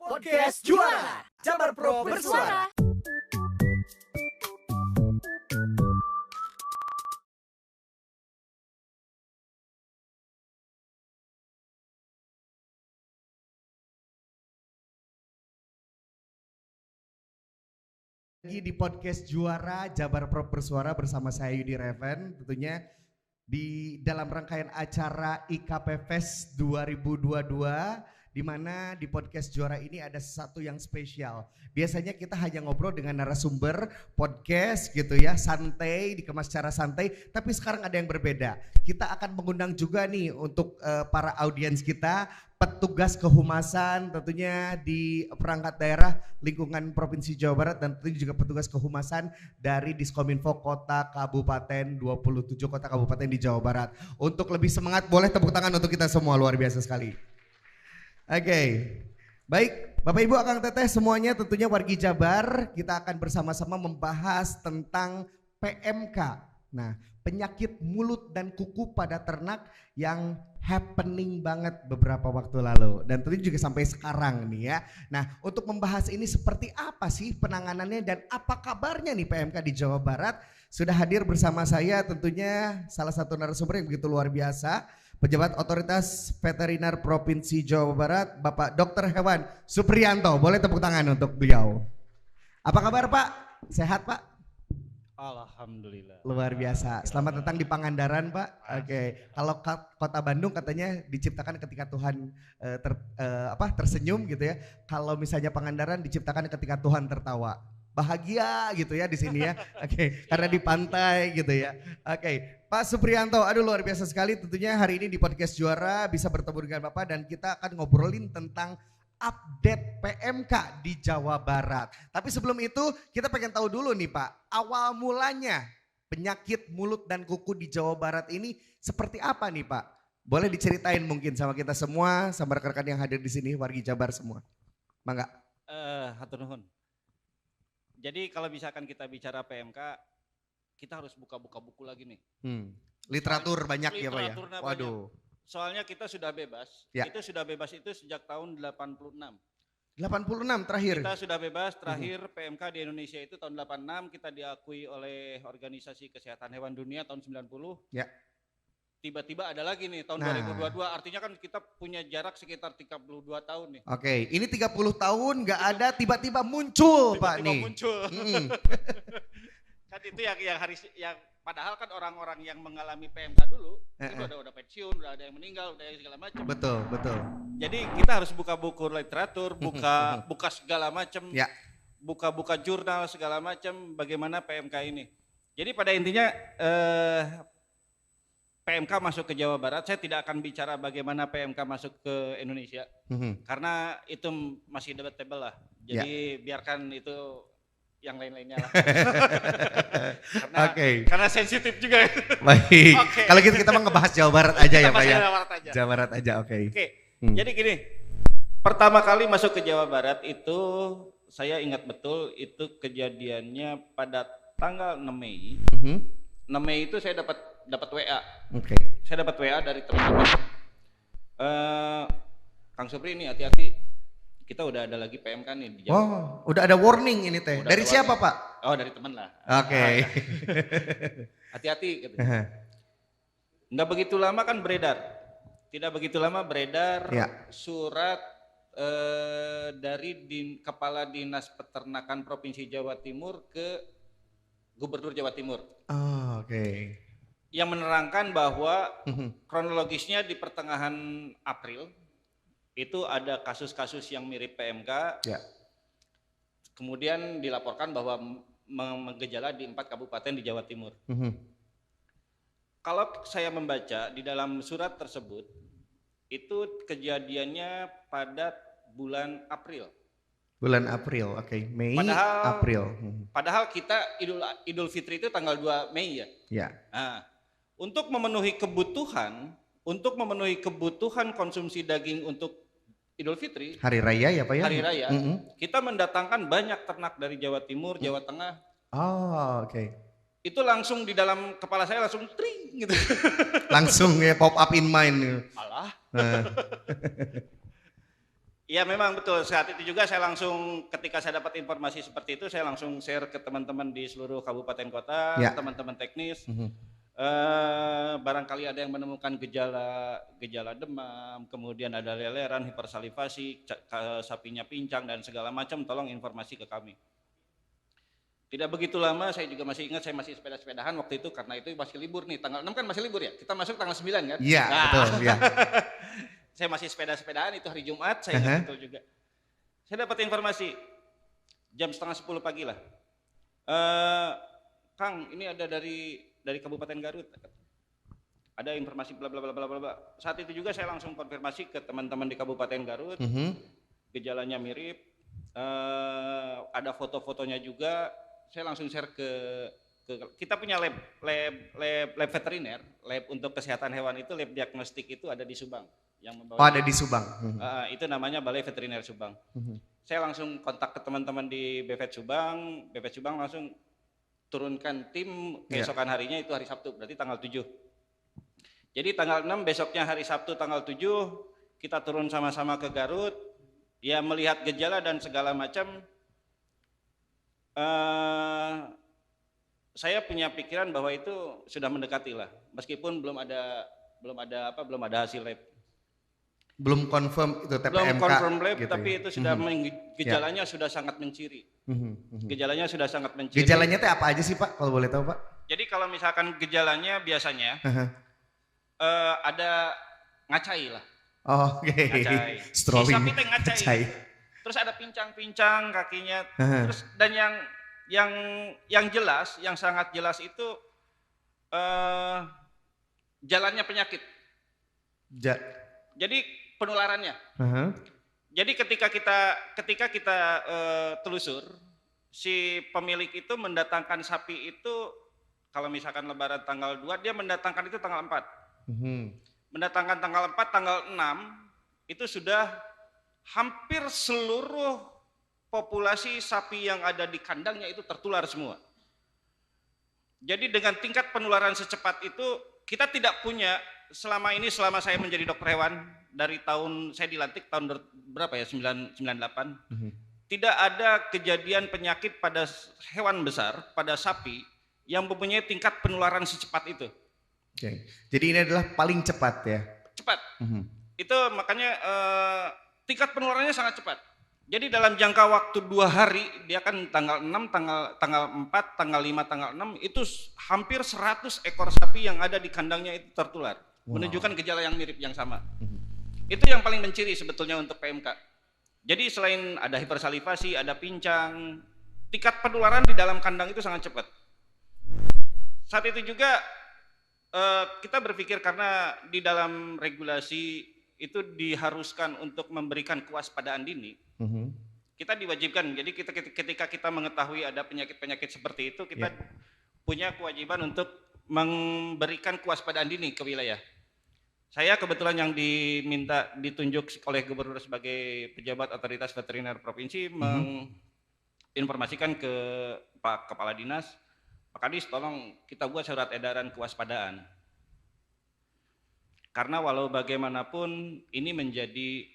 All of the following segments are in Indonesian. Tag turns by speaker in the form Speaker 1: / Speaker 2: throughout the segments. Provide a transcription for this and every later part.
Speaker 1: Podcast Juara Jabar Pro bersuara.
Speaker 2: Lagi di podcast Juara Jabar Pro bersuara bersama saya Yudi Reven, tentunya di dalam rangkaian acara IKP Fest 2022, di mana di podcast Juara ini ada sesuatu yang spesial. Biasanya kita hanya ngobrol dengan narasumber podcast gitu ya, santai, dikemas secara santai, tapi sekarang ada yang berbeda. Kita akan mengundang juga nih untuk para audiens kita, petugas kehumasan tentunya di perangkat daerah lingkungan Provinsi Jawa Barat dan tentunya juga petugas kehumasan dari Diskominfo Kota Kabupaten 27 Kota Kabupaten di Jawa Barat. Untuk lebih semangat boleh tepuk tangan untuk kita semua, luar biasa sekali. Oke, baik Bapak Ibu Akang Teteh semuanya, tentunya wargi Jabar, kita akan bersama-sama membahas tentang PMK. Nah, penyakit mulut dan kuku pada ternak yang happening banget beberapa waktu lalu dan tentu juga sampai sekarang nih ya. Nah, untuk membahas ini seperti apa sih penanganannya dan apa kabarnya nih PMK di Jawa Barat, sudah hadir bersama saya tentunya salah satu narasumber yang begitu luar biasa, Pejabat Otoritas Veteriner Provinsi Jawa Barat, Bapak Dr. Hewan Supriyanto. Boleh tepuk tangan untuk beliau. Apa kabar Pak? Sehat Pak?
Speaker 3: Alhamdulillah.
Speaker 2: Luar biasa. Selamat datang di Pangandaran Pak. Oke. Kalau Kota Bandung katanya diciptakan ketika Tuhan tersenyum gitu ya. Kalau misalnya Pangandaran diciptakan ketika Tuhan tertawa. Bahagia gitu ya di sini ya. Oke. Karena di pantai gitu ya. Oke. Pak Supriyanto, aduh luar biasa sekali. Tentunya hari ini di podcast Juara bisa bertemu dengan Bapak dan kita akan ngobrolin tentang update PMK di Jawa Barat. Tapi sebelum itu kita pengen tahu dulu nih Pak, awal mulanya penyakit mulut dan kuku di Jawa Barat ini seperti apa nih Pak? Boleh diceritain mungkin sama kita semua, sama rekan-rekan yang hadir di sini, wargi Jabar semua. Mangga.
Speaker 3: Hatur nuhun. Jadi kalau misalkan kita bicara PMK, kita harus buka-buka buku lagi nih.
Speaker 2: Literatur banyak ya Pak ya?
Speaker 3: Literaturnya
Speaker 2: Waduh.
Speaker 3: banyak. Soalnya kita sudah bebas,
Speaker 2: Ya.
Speaker 3: itu sudah bebas itu sejak tahun 86.
Speaker 2: 86 terakhir?
Speaker 3: Kita sudah bebas, terakhir PMK di Indonesia itu tahun 86, kita diakui oleh Organisasi Kesehatan Hewan Dunia tahun 90.
Speaker 2: Ya.
Speaker 3: Tiba-tiba ada lagi nih tahun 2022, artinya kan kita punya jarak sekitar 32 tahun nih.
Speaker 2: Oke, ini 30 tahun gak ada tiba-tiba muncul Pak
Speaker 3: Tiba-tiba
Speaker 2: nih.
Speaker 3: muncul. Kan itu yang padahal kan orang-orang yang mengalami PMK dulu itu udah pensiun, udah ada yang meninggal, udah yang segala macam.
Speaker 2: Betul, betul.
Speaker 3: Jadi kita harus buka buku literatur, buka segala macam,
Speaker 2: Ya.
Speaker 3: buka jurnal segala macam bagaimana PMK ini. Jadi pada intinya PMK masuk ke Jawa Barat, saya tidak akan bicara bagaimana PMK masuk ke Indonesia karena itu masih debatable lah. Jadi biarkan itu yang lain-lainnya lah. Karena sensitif juga.
Speaker 2: Baik.
Speaker 3: Okay.
Speaker 2: Kalau gitu kita mau ngebahas Jawa Barat aja ya Pak ya.
Speaker 3: Jawa Barat aja.
Speaker 2: Jawa Barat aja, oke.
Speaker 3: Jadi gini, pertama kali masuk ke Jawa Barat itu saya ingat betul itu kejadiannya pada tanggal 6 Mei. 6 Mei itu saya dapat WA.
Speaker 2: Oke.
Speaker 3: Saya dapat WA dari teman-teman. Kang Supri ini hati-hati. Kita udah ada lagi PMK nih di Jawa.
Speaker 2: Oh, udah ada warning ini teh. Dari siapa Pak?
Speaker 3: Oh, dari teman lah.
Speaker 2: Oke.
Speaker 3: Hati-hati gitu. Nggak begitu lama kan beredar. Tidak begitu lama beredar surat dari Kepala Dinas Peternakan Provinsi Jawa Timur ke Gubernur Jawa Timur.
Speaker 2: Oh, oke.
Speaker 3: Yang menerangkan bahwa kronologisnya di pertengahan April itu ada kasus-kasus yang mirip PMK. Ya. Kemudian dilaporkan bahwa menggejala di 4 kabupaten di Jawa Timur. Kalau saya membaca di dalam surat tersebut, itu kejadiannya pada bulan April.
Speaker 2: Bulan April, oke. Mei, April.
Speaker 3: Padahal kita Idul Fitri itu tanggal 2 Mei ya.
Speaker 2: Ya.
Speaker 3: Nah, untuk memenuhi kebutuhan konsumsi daging untuk Idul Fitri,
Speaker 2: hari raya ya Pak ya?
Speaker 3: Hari raya, kita mendatangkan banyak ternak dari Jawa Timur, Jawa Tengah.
Speaker 2: Oh, oke.
Speaker 3: Itu langsung di dalam kepala saya langsung tring gitu.
Speaker 2: Langsung ya pop up in mind.
Speaker 3: Alah. Ya memang betul, saat itu juga saya langsung ketika saya dapat informasi seperti itu saya langsung share ke teman-teman di seluruh kabupaten kota,
Speaker 2: Ya.
Speaker 3: teman-teman teknis. Barangkali ada yang menemukan gejala demam, kemudian ada leleran, hipersalivasi, sapinya pincang dan segala macam, tolong informasi ke kami. Tidak begitu lama, saya juga masih ingat saya masih sepeda-sepedahan waktu itu karena itu masih libur nih, tanggal 6 kan masih libur ya, kita masuk tanggal 9 kan?
Speaker 2: Iya, betul, ya.
Speaker 3: Saya masih sepeda-sepedahan itu hari Jumat, saya ingat betul juga. Saya dapat informasi jam setengah 10 pagi lah. Kang, ini ada dari Kabupaten Garut. Ada informasi bla bla bla bla bla. Saat itu juga saya langsung konfirmasi ke teman-teman di Kabupaten Garut. Gejalanya mirip. Ada foto-fotonya juga. Saya langsung share ke kita punya lab veteriner, lab untuk kesehatan hewan itu, lab diagnostik itu ada di Subang. Yang membawa
Speaker 2: ada di Subang.
Speaker 3: Itu namanya Balai Veteriner Subang. Saya langsung kontak ke teman-teman di BVET Subang. BVET Subang langsung turunkan tim keesokan harinya itu hari Sabtu, berarti tanggal 7. Jadi tanggal 6 besoknya hari Sabtu tanggal 7 kita turun sama-sama ke Garut. Ya melihat gejala dan segala macam. Saya punya pikiran bahwa itu sudah mendekati lah, meskipun belum ada hasil lab.
Speaker 2: Belum confirm itu TPMK.
Speaker 3: Belum confirm lab,
Speaker 2: gitu
Speaker 3: tapi
Speaker 2: ya?
Speaker 3: itu sudah gejalanya sudah sangat menciri. Gejalanya sudah sangat menciri.
Speaker 2: Gejalanya teh apa aja sih Pak, kalau boleh tahu Pak?
Speaker 3: Jadi kalau misalkan gejalanya biasanya ada ngacai lah.
Speaker 2: Oh, oke.
Speaker 3: Ngacai.
Speaker 2: Strolling.
Speaker 3: Si sapi teh ngacai. Terus ada pincang-pincang kakinya. Terus dan yang jelas, yang sangat jelas itu jalannya penyakit. Jadi penularannya. Jadi ketika kita telusur, si pemilik itu mendatangkan sapi itu kalau misalkan lebaran tanggal 2, dia mendatangkan itu tanggal 4. Mendatangkan tanggal 4, tanggal 6 itu sudah hampir seluruh populasi sapi yang ada di kandangnya itu tertular semua. Jadi dengan tingkat penularan secepat itu kita tidak punya selama saya menjadi dokter hewan dari tahun saya dilantik tahun berapa ya 98 tidak ada kejadian penyakit pada hewan besar, pada sapi yang mempunyai tingkat penularan secepat itu.
Speaker 2: Oke. Jadi ini adalah paling cepat ya.
Speaker 3: Cepat. Itu makanya tingkat penularannya sangat cepat. Jadi dalam jangka waktu 2 hari, dia kan tanggal 6, tanggal 4, tanggal 5, tanggal 6, itu hampir 100 ekor sapi yang ada di kandangnya itu tertular. Menunjukkan gejala yang mirip yang sama. Itu yang paling menciri sebetulnya untuk PMK. Jadi selain ada hipersalivasi, ada pincang, tingkat penularan di dalam kandang itu sangat cepat. Saat itu juga kita berpikir karena di dalam regulasi itu diharuskan untuk memberikan kewaspadaan dini. Kita diwajibkan, jadi ketika kita mengetahui ada penyakit-penyakit seperti itu, kita punya kewajiban untuk memberikan kewaspadaan dini ke wilayah. Saya kebetulan yang ditunjuk oleh gubernur sebagai pejabat otoritas veteriner provinsi menginformasikan ke Pak Kepala Dinas, Pak Kadis tolong kita buat surat edaran kewaspadaan. Karena walau bagaimanapun ini menjadi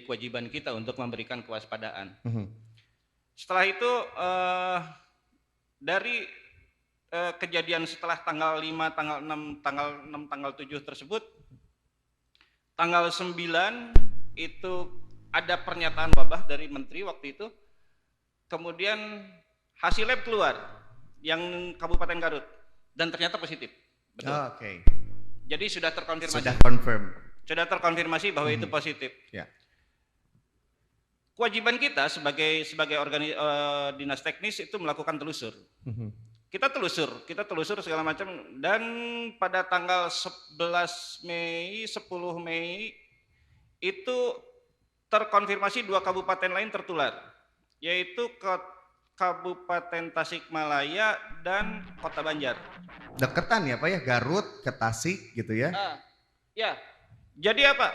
Speaker 3: kewajiban kita untuk memberikan kewaspadaan. Setelah itu dari kejadian setelah tanggal 5, tanggal 6, tanggal 7 tersebut, tanggal 9 itu ada pernyataan wabah dari menteri waktu itu, kemudian hasil lab keluar yang Kabupaten Garut dan ternyata positif. Betul.
Speaker 2: Oke.
Speaker 3: Jadi sudah terkonfirmasi. Sudah terkonfirmasi bahwa itu positif. Ya. Kewajiban kita sebagai dinas teknis itu melakukan telusur. Kita telusur segala macam, dan pada tanggal 11 Mei, 10 Mei itu terkonfirmasi 2 kabupaten lain tertular, yaitu Kabupaten Tasikmalaya dan Kota Banjar.
Speaker 2: Deketan ya Pak ya, Garut ke Tasik gitu ya?
Speaker 3: Ya, jadi apa?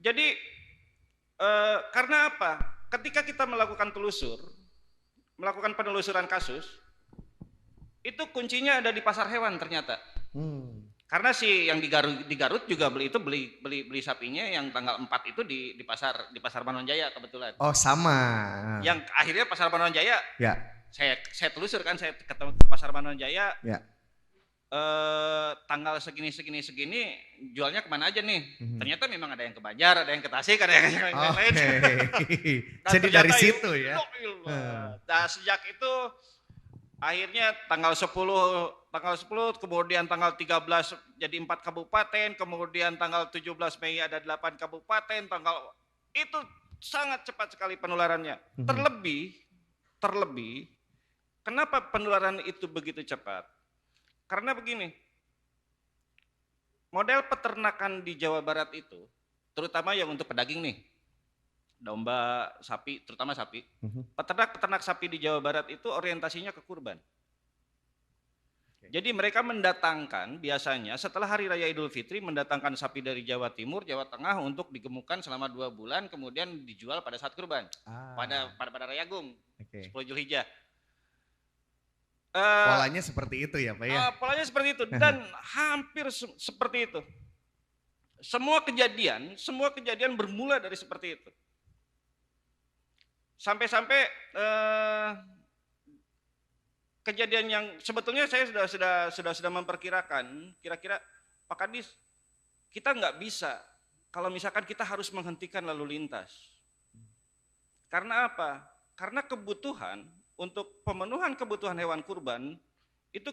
Speaker 3: Jadi karena apa? Ketika kita melakukan penelusuran kasus, itu kuncinya ada di pasar hewan ternyata. Karena si yang di Garut juga beli sapinya yang tanggal 4 itu di pasar Manonjaya kebetulan.
Speaker 2: Oh, sama.
Speaker 3: Yang akhirnya pasar Manonjaya.
Speaker 2: Ya.
Speaker 3: Saya telusur kan, saya ketemu ke pasar Manonjaya.
Speaker 2: Ya.
Speaker 3: Tanggal segini jualnya kemana aja nih? Ternyata memang ada yang ke Banjar, ada yang ke Tasik, ada yang lain.
Speaker 2: Jadi dari situ ya.
Speaker 3: Nah, sejak itu akhirnya tanggal 10 kemudian tanggal 13 jadi 4 kabupaten, kemudian tanggal 17 Mei ada 8 kabupaten, itu sangat cepat sekali penularannya. Terlebih kenapa penularan itu begitu cepat? Karena begini, model peternakan di Jawa Barat itu, terutama yang untuk pedaging nih, domba, sapi, terutama sapi, peternak sapi di Jawa Barat itu orientasinya ke kurban. Jadi mereka mendatangkan biasanya setelah Hari Raya Idul Fitri, mendatangkan sapi dari Jawa Timur, Jawa Tengah untuk digemukkan selama 2 bulan, kemudian dijual pada saat kurban, pada Raya Agung, 10 Zulhijjah.
Speaker 2: Polanya seperti itu ya Pak ya?
Speaker 3: Polanya seperti itu dan hampir seperti itu. Semua kejadian bermula dari seperti itu. Sampai-sampai kejadian yang sebetulnya saya sudah memperkirakan, kira-kira Pak Kadis, kita nggak bisa kalau misalkan kita harus menghentikan lalu lintas. Karena apa? Karena untuk pemenuhan kebutuhan hewan kurban, itu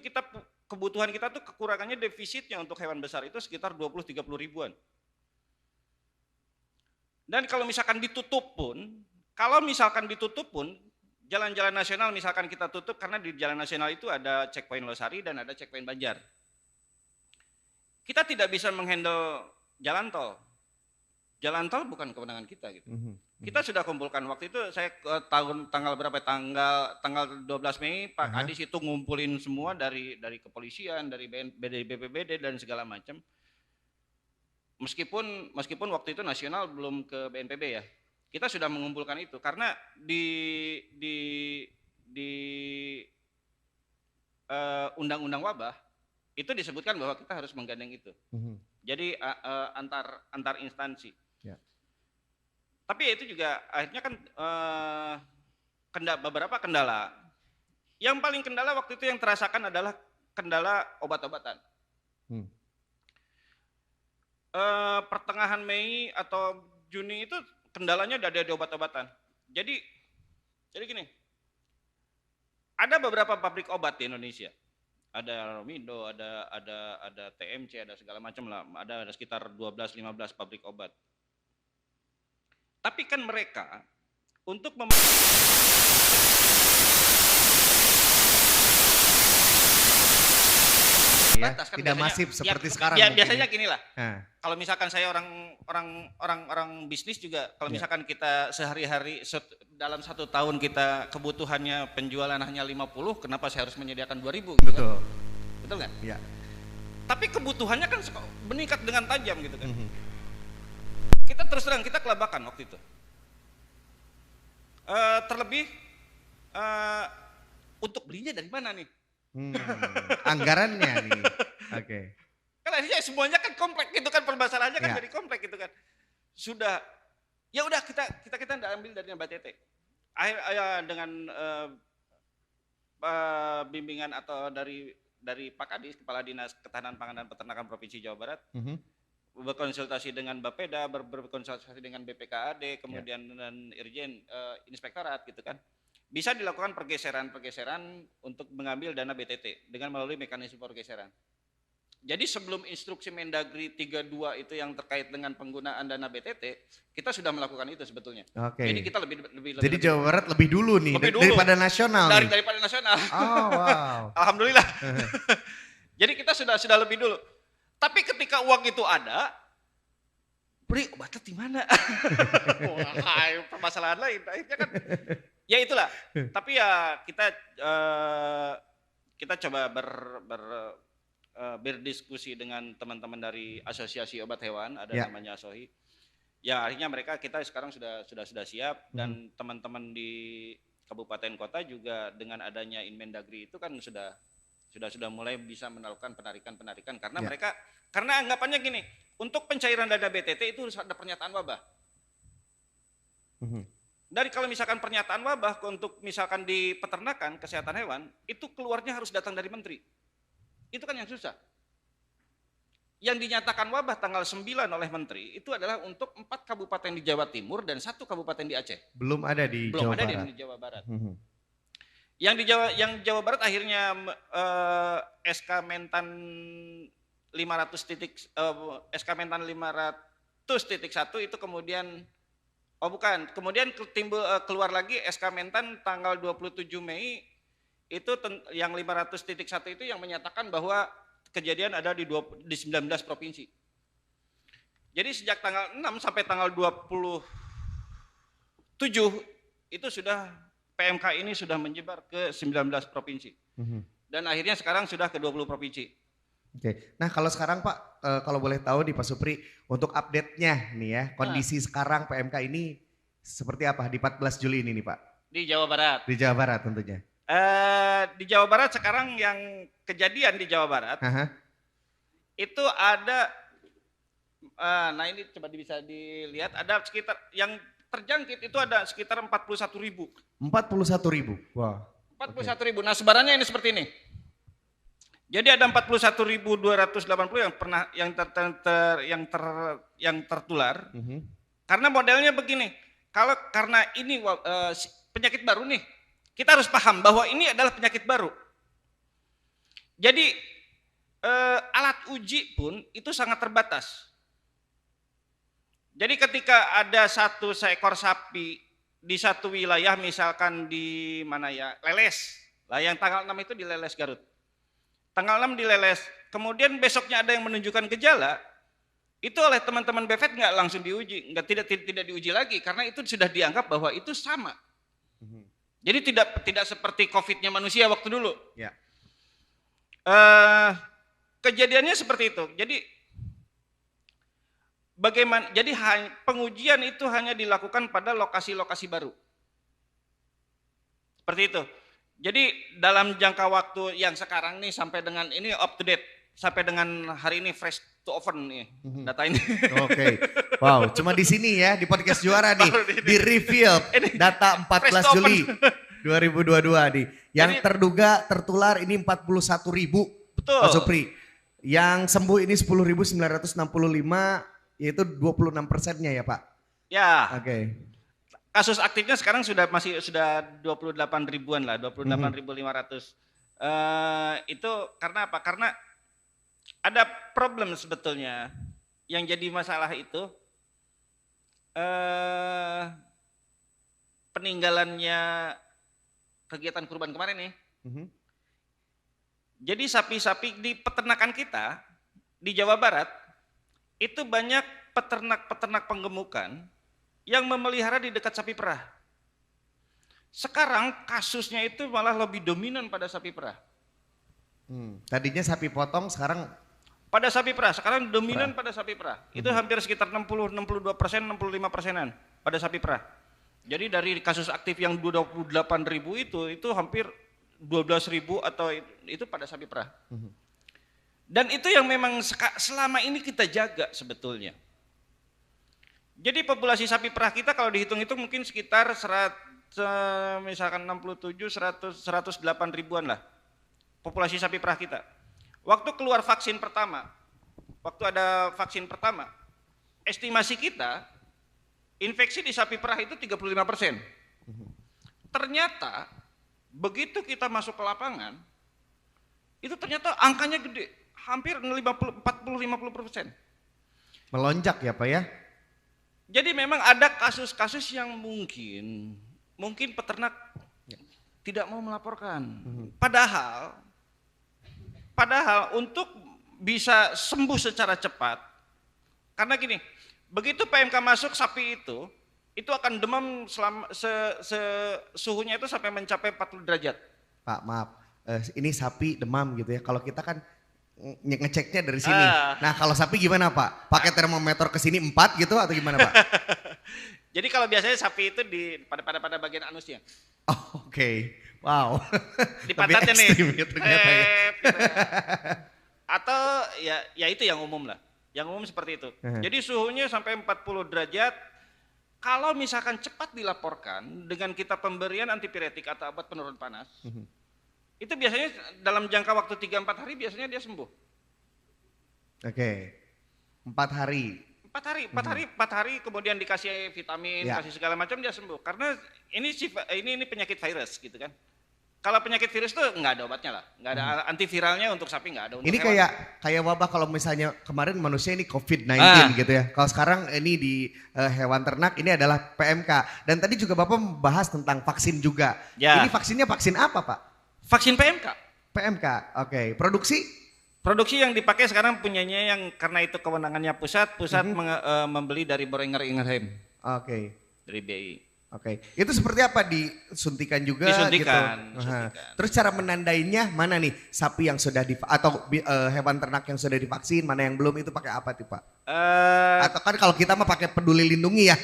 Speaker 3: kebutuhan kita tuh kekurangannya defisitnya untuk hewan besar itu sekitar 20-30 ribuan. Dan kalau misalkan ditutup pun, jalan-jalan nasional misalkan kita tutup, karena di jalan nasional itu ada checkpoint Losari dan ada checkpoint Banjar. Kita tidak bisa menghandle jalan tol. Jalan tol bukan kewenangan kita gitu. Kita sudah kumpulkan waktu itu, saya tanggal 12 Mei Pak Kadis itu ngumpulin semua dari kepolisian, dari BPBD dan segala macam. Meskipun waktu itu nasional belum ke BNPB ya. Kita sudah mengumpulkan itu karena di undang-undang wabah itu disebutkan bahwa kita harus menggandeng itu. Jadi antar instansi. Ya. Tapi itu juga akhirnya kan beberapa kendala. Yang paling kendala waktu itu yang terasakan adalah kendala obat-obatan. Pertengahan Mei atau Juni itu kendalanya ada di obat-obatan. Jadi gini, ada beberapa pabrik obat di Indonesia. Ada Romindo, ada TMC, ada segala macam lah. Ada sekitar 12-15 pabrik obat. Tapi kan mereka untuk
Speaker 2: batas, kan tidak masif seperti sekarang.
Speaker 3: Biasanya gini lah. Kalau misalkan saya orang bisnis juga, kalau misalkan kita sehari-hari dalam 1 tahun kita kebutuhannya penjualan hanya 50, kenapa saya harus menyediakan 2.000? Gitu
Speaker 2: betul.
Speaker 3: Kan? Betul nggak? Iya. Tapi kebutuhannya kan meningkat dengan tajam gitu kan. Kita terus terang kita kelabakan waktu itu. Terlebih untuk belinya dari mana nih?
Speaker 2: Anggarannya nih. Oke.
Speaker 3: Kan akhirnya semuanya kan kompleks gitu kan, permasalahannya kan jadi kompleks gitu kan. Sudah, ya udah kita ambil dari BTT. Dengan bimbingan atau dari Pak Kadis, Kepala Dinas Ketahanan Pangan dan Peternakan Provinsi Jawa Barat, berkonsultasi dengan Bapeda, berkonsultasi dengan BPKAD, kemudian dengan Irjen Inspektorat gitu kan. Bisa dilakukan pergeseran untuk mengambil dana BTT dengan melalui mekanisme pergeseran. Jadi sebelum instruksi Mendagri 32 itu yang terkait dengan penggunaan dana BTT, kita sudah melakukan itu sebetulnya. Jadi kita lebih
Speaker 2: Jadi Jawa Barat lebih dulu nih daripada nasional.
Speaker 3: Daripada nasional.
Speaker 2: Oh, wow.
Speaker 3: Alhamdulillah. Jadi kita sudah lebih dulu. Tapi ketika uang itu ada, beri obatnya di mana? Wah, permasalahan lain. Akhirnya kan, ya itulah. Tapi ya kita coba berdiskusi dengan teman-teman dari Asosiasi Obat Hewan, ada namanya ASOHI. Ya akhirnya kita sekarang sudah siap dan teman-teman di kabupaten kota juga dengan adanya Inmen Dagri itu kan sudah sudah mulai bisa melakukan penarikan karena
Speaker 2: Ya.
Speaker 3: karena anggapannya gini, untuk pencairan dana BTT itu harus ada pernyataan wabah. Dari kalau misalkan pernyataan wabah untuk misalkan di peternakan kesehatan hewan, itu keluarnya harus datang dari menteri. Itu kan yang susah. Yang dinyatakan wabah tanggal 9 oleh menteri itu adalah untuk 4 kabupaten di Jawa Timur dan 1 kabupaten di Aceh.
Speaker 2: Belum ada di
Speaker 3: Belum
Speaker 2: Jawa
Speaker 3: ada
Speaker 2: Barat.
Speaker 3: di Jawa Barat. Yang Jawa Barat akhirnya SK Mentan 500 titik 1 itu kemudian kemudian keluar lagi SK Mentan tanggal 27 Mei itu yang 500.1 itu yang menyatakan bahwa kejadian ada di 19 provinsi. Jadi sejak tanggal 6 sampai tanggal 27 itu sudah PMK ini sudah menyebar ke 19 provinsi. Dan akhirnya sekarang sudah ke 20 provinsi.
Speaker 2: Oke. Nah kalau sekarang Pak, kalau boleh tahu di Pak Supri, untuk update-nya nih ya, kondisi sekarang PMK ini seperti apa di 14 Juli ini nih Pak?
Speaker 3: Di Jawa Barat.
Speaker 2: Di Jawa Barat tentunya.
Speaker 3: Di Jawa Barat sekarang yang kejadian di Jawa Barat itu ada, nah ini coba bisa dilihat, ada sekitar yang terjangkit itu ada sekitar 41.000.
Speaker 2: 41.000. Wah.
Speaker 3: 41.000. Nah sebarannya ini seperti ini. Jadi ada 41.280 yang pernah yang tertular. Karena modelnya begini, karena ini penyakit baru nih, kita harus paham bahwa ini adalah penyakit baru. Jadi alat uji pun itu sangat terbatas. Jadi ketika ada satu seekor sapi di satu wilayah, misalkan di mana ya, Leles, lah yang tanggal 6 itu di Leles Garut. Tanggal 6 di Leles, kemudian besoknya ada yang menunjukkan gejala, itu oleh teman-teman BFET nggak langsung diuji, tidak diuji lagi karena itu sudah dianggap bahwa itu sama. Jadi tidak seperti COVID-nya manusia waktu dulu.
Speaker 2: Ya.
Speaker 3: Kejadiannya seperti itu. Jadi bagaimana? Jadi pengujian itu hanya dilakukan pada lokasi-lokasi baru. Seperti itu. Jadi dalam jangka waktu yang sekarang nih sampai dengan ini up to date, sampai dengan hari ini fresh to oven nih data ini.
Speaker 2: Oke. Wow, cuma di sini ya di podcast Juara nih di reveal data 14 Juli 2022 nih. Yang terduga tertular ini 41.000.
Speaker 3: Betul.
Speaker 2: Pak Supri. Yang sembuh ini 10.965, yaitu 26%-nya ya Pak.
Speaker 3: Ya.
Speaker 2: Oke.
Speaker 3: Kasus aktifnya sekarang sudah 28 ribuan lah, 28.500. Itu karena apa? Karena ada problem sebetulnya. Yang jadi masalah itu peninggalannya kegiatan kurban kemarin nih. Jadi sapi-sapi di peternakan kita di Jawa Barat itu banyak peternak-peternak penggemukan yang memelihara di dekat sapi perah. Sekarang kasusnya itu malah lebih dominan pada sapi perah.
Speaker 2: Tadinya sapi potong, sekarang
Speaker 3: pada sapi perah, sekarang dominan pada sapi perah. Itu hampir sekitar 60-62%, 65%-an pada sapi perah. Jadi dari kasus aktif yang 28.000 itu hampir 12.000 atau itu pada sapi perah. Dan itu yang memang selama ini kita jaga sebetulnya. Jadi populasi sapi perah kita kalau dihitung-hitung mungkin sekitar misalkan 108 ribuan lah populasi sapi perah kita. Waktu keluar vaksin pertama, waktu ada vaksin pertama, estimasi kita infeksi di sapi perah itu 35%. Ternyata begitu kita masuk ke lapangan, itu ternyata angkanya gede, hampir 40-50%.
Speaker 2: melonjak ya Pak ya?
Speaker 3: Jadi memang ada kasus-kasus yang mungkin peternak tidak mau melaporkan. Padahal untuk bisa sembuh secara cepat, karena gini, begitu PMK masuk sapi itu akan demam suhunya itu sampai mencapai 40 derajat.
Speaker 2: Pak maaf, ini sapi demam gitu ya. Kalau kita kan ngeceknya dari sini. Nah kalau sapi gimana Pak? Pakai termometer ke sini 4 gitu atau gimana Pak?
Speaker 3: Jadi kalau biasanya sapi itu pada bagian anusnya.
Speaker 2: Oh, oke. Wow.
Speaker 3: Di
Speaker 2: Lebih
Speaker 3: pantatnya nih.
Speaker 2: ekstrim ya ternyata ya.
Speaker 3: Gitu ya. Atau ya itu yang umum lah. Yang umum seperti itu. Jadi suhunya sampai 40 derajat. Kalau misalkan cepat dilaporkan dengan kita pemberian antipiretik atau obat penurun panas, itu biasanya dalam jangka waktu 3-4 hari biasanya dia sembuh.
Speaker 2: Oke. 4 hari.
Speaker 3: 4 hari kemudian dikasih vitamin, kasih segala macam dia sembuh. Karena ini penyakit virus gitu kan. Kalau penyakit virus tuh nggak ada obatnya lah, nggak ada antiviralnya untuk sapi, nggak ada. Untuk
Speaker 2: ini
Speaker 3: hewan.
Speaker 2: kayak wabah kalau misalnya kemarin manusia ini COVID-19 gitu ya. Kalau sekarang ini di hewan ternak ini adalah PMK. Dan tadi juga Bapak membahas tentang vaksin juga.
Speaker 3: Ya.
Speaker 2: Ini vaksinnya vaksin apa Pak?
Speaker 3: Vaksin PMK.
Speaker 2: PMK, oke. Produksi?
Speaker 3: Produksi yang dipakai sekarang punyanya yang karena itu kewenangannya pusat membeli dari Boehringer Ingelheim.
Speaker 2: Oke.
Speaker 3: Dari BI.
Speaker 2: Oke, itu seperti apa? Disuntikan juga
Speaker 3: Disuntikan,
Speaker 2: gitu?
Speaker 3: disuntikan.
Speaker 2: Terus cara menandainya mana nih? Sapi yang sudah atau hewan ternak yang sudah divaksin, mana yang belum, itu pakai apa tuh Pak? Atau kan kalau kita mah pakai peduli lindungi ya,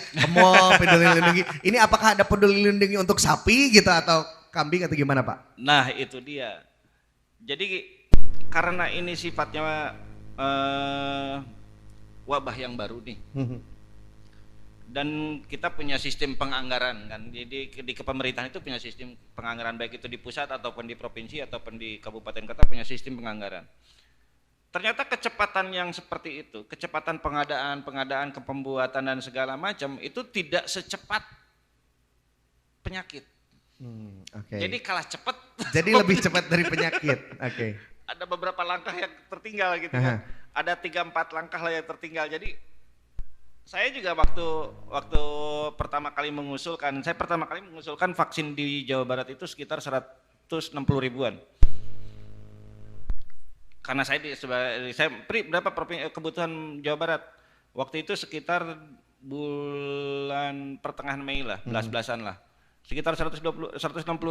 Speaker 2: peduli lindungi. Ini apakah ada peduli lindungi untuk sapi gitu atau kambing atau gimana Pak?
Speaker 3: Nah itu dia. Jadi karena ini sifatnya wabah yang baru nih. Dan kita punya sistem penganggaran kan, jadi di kepemerintahan itu punya sistem penganggaran baik itu di pusat ataupun di provinsi ataupun di kabupaten kota punya sistem penganggaran. Ternyata kecepatan yang seperti itu, kecepatan pengadaan, kepembuatan dan segala macam itu tidak secepat penyakit. Jadi kalah cepat.
Speaker 2: Jadi lebih cepat dari penyakit. Oke.
Speaker 3: Ada beberapa langkah yang tertinggal gitu kan. Ada 3-4 langkah lah yang tertinggal. Jadi saya juga waktu pertama kali mengusulkan vaksin di Jawa Barat itu sekitar 160 ribuan. Karena saya berapa kebutuhan Jawa Barat waktu itu sekitar bulan pertengahan Mei lah, belas-belasan lah, sekitar 160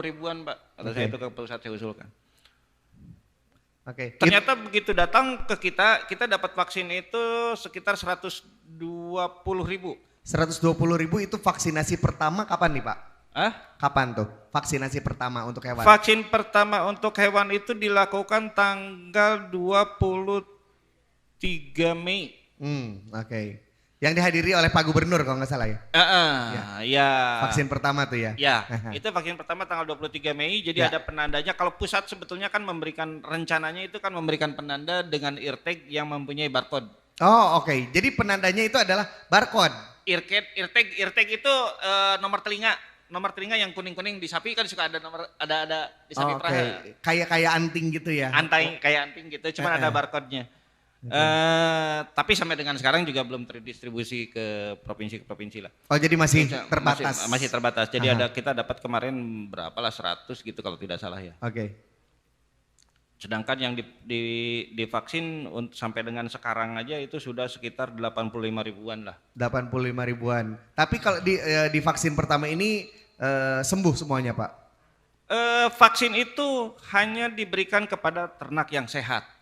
Speaker 3: ribuan Pak. Atau saya itu ke pusat saya usulkan. Ternyata begitu datang ke kita dapat vaksin itu sekitar 120 ribu.
Speaker 2: 120 ribu itu vaksinasi pertama kapan nih Pak? Kapan tuh vaksinasi pertama untuk hewan?
Speaker 3: Vaksin pertama untuk hewan itu dilakukan tanggal 23 Mei.
Speaker 2: Oke. Yang dihadiri oleh Pak Gubernur kalau nggak salah ya?
Speaker 3: Ya.
Speaker 2: Vaksin pertama tuh ya?
Speaker 3: Ya, itu vaksin pertama tanggal 23 Mei, jadi ada penandanya. Kalau pusat sebetulnya kan memberikan, rencananya itu kan memberikan penanda dengan eartag yang mempunyai barcode.
Speaker 2: Oh oke, jadi penandanya itu adalah barcode?
Speaker 3: Eartag itu nomor telinga yang kuning-kuning di sapi kan suka ada ada di sapi peraha.
Speaker 2: Kayak anting gitu ya?
Speaker 3: Kayak anting gitu, cuma ada barcode-nya. Tapi sampai dengan sekarang juga belum terdistribusi ke provinsi lah.
Speaker 2: Oh jadi masih terbatas?
Speaker 3: Masih terbatas. Jadi kita dapat kemarin berapalah 100 gitu kalau tidak salah ya.
Speaker 2: Oke.
Speaker 3: Sedangkan yang divaksin sampai dengan sekarang aja itu sudah sekitar 85 ribuan lah. 85
Speaker 2: ribuan. Tapi kalau di vaksin pertama ini sembuh semuanya Pak?
Speaker 3: Vaksin itu hanya diberikan kepada ternak yang sehat.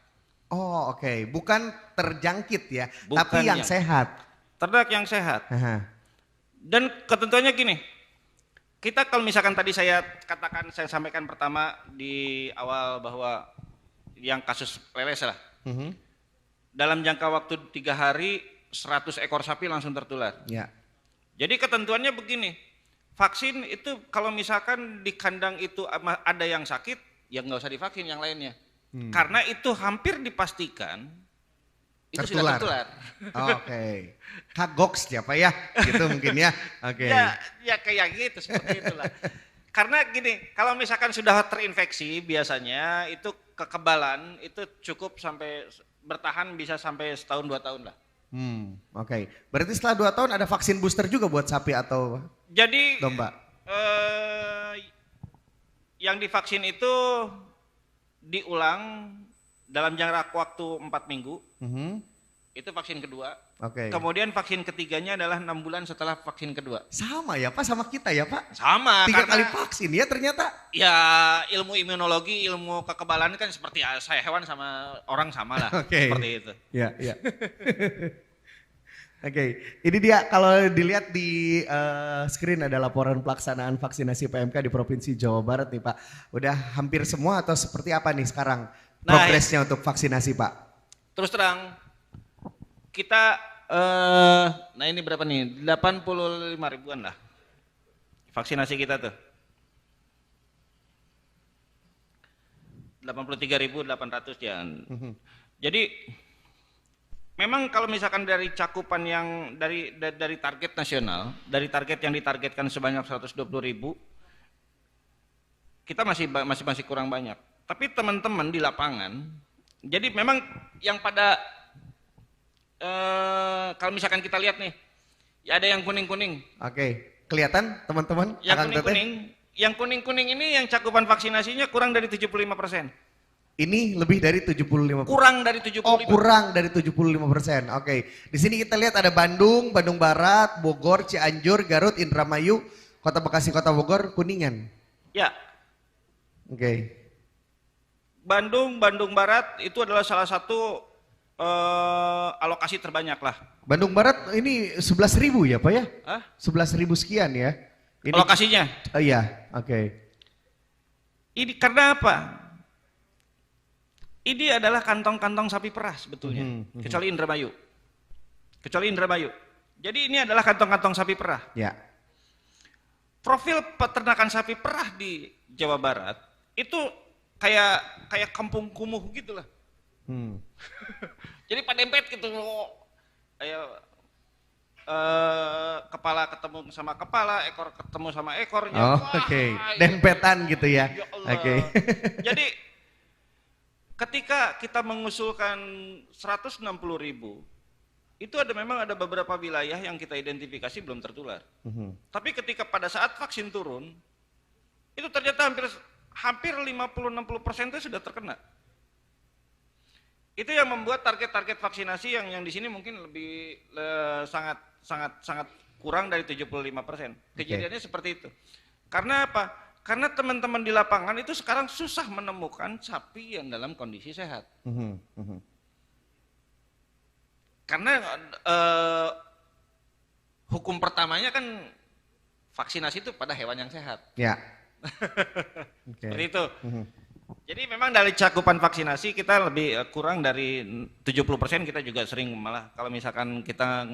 Speaker 2: Oh oke. Bukan terjangkit ya, tapi yang sehat.
Speaker 3: Ternak yang sehat. Dan ketentuannya gini, kita kalau misalkan tadi saya sampaikan pertama di awal bahwa yang kasus leles lah, dalam jangka waktu 3 hari 100 ekor sapi langsung tertular.
Speaker 2: Ya.
Speaker 3: Jadi ketentuannya begini, vaksin itu kalau misalkan di kandang itu ada yang sakit, ya nggak usah divaksin yang lainnya. Karena itu hampir dipastikan itu sudah tertular.
Speaker 2: Oke. Kagoks siapa ya? Gitu mungkin ya. Oke.
Speaker 3: Ya kayak gitu seperti itulah. Karena gini, kalau misalkan sudah terinfeksi biasanya itu kekebalan itu cukup sampai bertahan bisa sampai 1-2 tahun lah.
Speaker 2: Oke. Berarti setelah 2 tahun ada vaksin booster juga buat sapi atau domba?
Speaker 3: Yang divaksin itu diulang dalam jangka waktu 4 minggu, itu vaksin kedua. Kemudian vaksin ketiganya adalah 6 bulan setelah vaksin kedua.
Speaker 2: Sama ya Pak, sama kita ya Pak?
Speaker 3: Sama.
Speaker 2: 3 kali vaksin ya ternyata?
Speaker 3: Ya ilmu imunologi, ilmu kekebalan kan seperti saya hewan sama orang sama lah. Seperti itu.
Speaker 2: Iya. Oke, ini dia kalau dilihat di screen ada laporan pelaksanaan vaksinasi PMK di Provinsi Jawa Barat nih Pak. Udah hampir semua atau seperti apa nih sekarang progresnya untuk vaksinasi Pak?
Speaker 3: Terus terang, kita, nah ini berapa nih, 85 ribuan lah vaksinasi kita tuh. 83.800 ya. Jadi memang kalau misalkan dari cakupan yang dari target nasional, dari target yang ditargetkan sebanyak 120.000, kita masih kurang banyak. Tapi teman-teman di lapangan, jadi memang yang pada kalau misalkan kita lihat nih, ya ada yang kuning-kuning.
Speaker 2: Oke, kelihatan teman-teman?
Speaker 3: Yang kuning-kuning ini yang cakupan vaksinasinya kurang dari 75%.
Speaker 2: Ini lebih dari 75%.
Speaker 3: Kurang dari 75%.
Speaker 2: Oh, kurang dari 75%. Oke. Di sini kita lihat ada Bandung, Bandung Barat, Bogor, Cianjur, Garut, Indramayu, Kota Bekasi, Kota Bogor, Kuningan.
Speaker 3: Ya.
Speaker 2: Oke.
Speaker 3: Bandung Barat itu adalah salah satu alokasi terbanyak lah.
Speaker 2: Bandung Barat ini 11.000 ya Pak ya?
Speaker 3: Hah?
Speaker 2: 11.000 sekian ya. Ini,
Speaker 3: alokasinya?
Speaker 2: Oh iya, oke.
Speaker 3: Ini karena apa? Ini adalah kantong-kantong sapi perah sebetulnya, kecuali Indramayu. Jadi ini adalah kantong-kantong sapi perah.
Speaker 2: Ya.
Speaker 3: Profil peternakan sapi perah di Jawa Barat itu kayak kampung kumuh gitulah. Jadi pada dempet gitu, kayak kepala ketemu sama kepala, ekor ketemu sama ekornya.
Speaker 2: Oh, oke. Dempetan gitu ya.
Speaker 3: Ya Allah.
Speaker 2: Oke.
Speaker 3: Jadi ketika kita mengusulkan 160.000, itu memang ada beberapa wilayah yang kita identifikasi belum tertular. Tapi ketika pada saat vaksin turun, itu ternyata hampir 50-60% itu sudah terkena. Itu yang membuat target-target vaksinasi yang di sini mungkin lebih sangat kurang dari 75%. Kejadiannya seperti itu. Karena apa? Karena teman-teman di lapangan itu sekarang susah menemukan sapi yang dalam kondisi sehat. Karena hukum pertamanya kan vaksinasi itu pada hewan yang sehat.
Speaker 2: Ya.
Speaker 3: Seperti itu. Jadi memang dari cakupan vaksinasi kita lebih kurang dari 70%. Kita juga sering malah kalau misalkan kita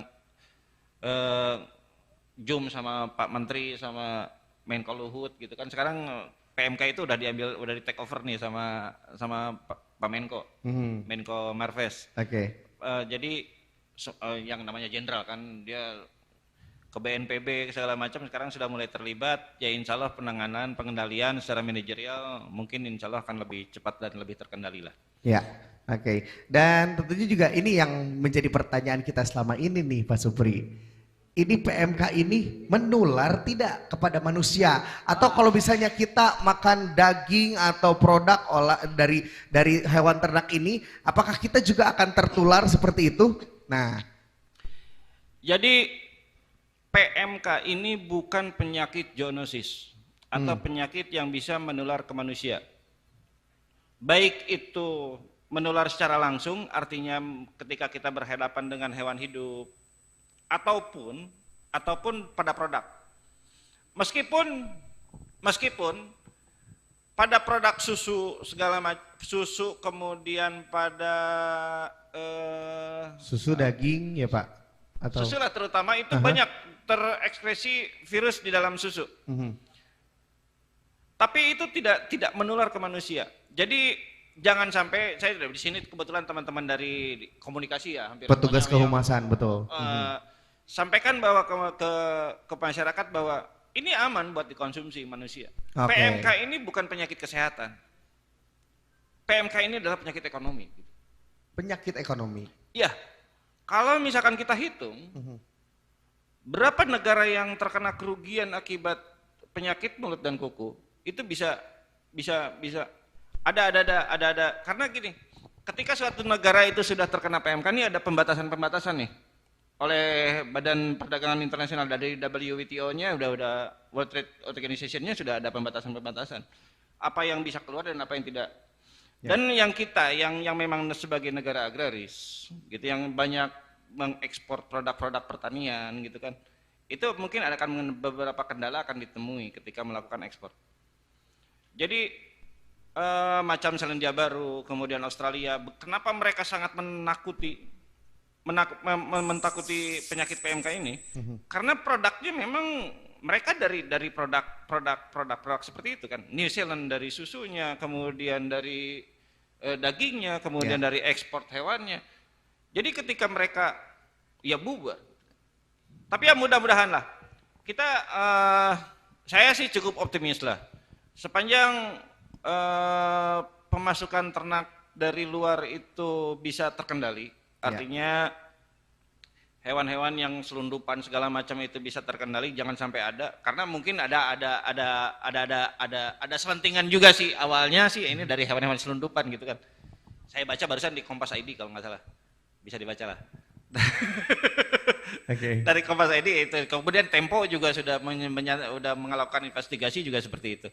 Speaker 3: Zoom sama Pak Menteri sama Menko Luhut gitu kan, sekarang PMK itu udah di take over nih sama Pak Menko, Menko Marves.
Speaker 2: Oke.
Speaker 3: Jadi yang namanya jenderal kan dia ke BNPB segala macam sekarang sudah mulai terlibat, ya insya Allah penanganan, pengendalian secara manajerial mungkin insya Allah akan lebih cepat dan lebih terkendali lah.
Speaker 2: Ya, oke. Dan tentunya juga ini yang menjadi pertanyaan kita selama ini nih Pak Supri. Ini PMK ini menular tidak kepada manusia? Atau kalau misalnya kita makan daging atau produk dari hewan ternak ini, apakah kita juga akan tertular seperti itu? Nah.
Speaker 3: Jadi PMK ini bukan penyakit zoonosis atau penyakit yang bisa menular ke manusia. Baik itu menular secara langsung, artinya ketika kita berhadapan dengan hewan hidup, ataupun pada produk. Meskipun pada produk susu susu kemudian pada
Speaker 2: susu daging ya Pak? Atau
Speaker 3: susu lah terutama itu banyak terekspresi virus di dalam susu. Tapi itu tidak menular ke manusia. Jadi jangan sampai, saya di sini kebetulan teman-teman dari komunikasi ya, hampir
Speaker 2: petugas kehumasan betul.
Speaker 3: Sampaikan bahwa ke masyarakat bahwa ini aman buat dikonsumsi manusia. PMK ini bukan penyakit kesehatan. PMK ini adalah penyakit ekonomi.
Speaker 2: Penyakit ekonomi.
Speaker 3: Iya. Kalau misalkan kita hitung berapa negara yang terkena kerugian akibat penyakit mulut dan kuku, itu bisa ada karena gini, ketika suatu negara itu sudah terkena PMK ini ada pembatasan nih oleh Badan Perdagangan Internasional dari WTO-nya udah World Trade Organization-nya sudah ada pembatasan apa yang bisa keluar dan apa yang tidak. Dan yang kita yang memang sebagai negara agraris gitu yang banyak mengekspor produk-produk pertanian gitu kan. Itu mungkin akan beberapa kendala akan ditemui ketika melakukan ekspor. Jadi macam Selandia Baru, kemudian Australia, kenapa mereka sangat mentakuti penyakit PMK ini? Karena produknya memang mereka dari produk seperti itu kan. New Zealand dari susunya, kemudian dari dagingnya, kemudian dari ekspor hewannya. Jadi ketika mereka ya bubar. Tapi ya mudah-mudahan lah. Saya sih cukup optimis lah. Sepanjang pemasukan ternak dari luar itu bisa terkendali, artinya hewan-hewan yang selundupan segala macam itu bisa terkendali, jangan sampai ada, karena mungkin ada selentingan juga sih awalnya sih ini dari hewan-hewan selundupan gitu kan. Saya baca barusan di Kompas ID kalau nggak salah, bisa dibaca lah.
Speaker 2: Okay.
Speaker 3: Dari Kompas ID itu, kemudian Tempo juga sudah melakukan investigasi juga seperti itu.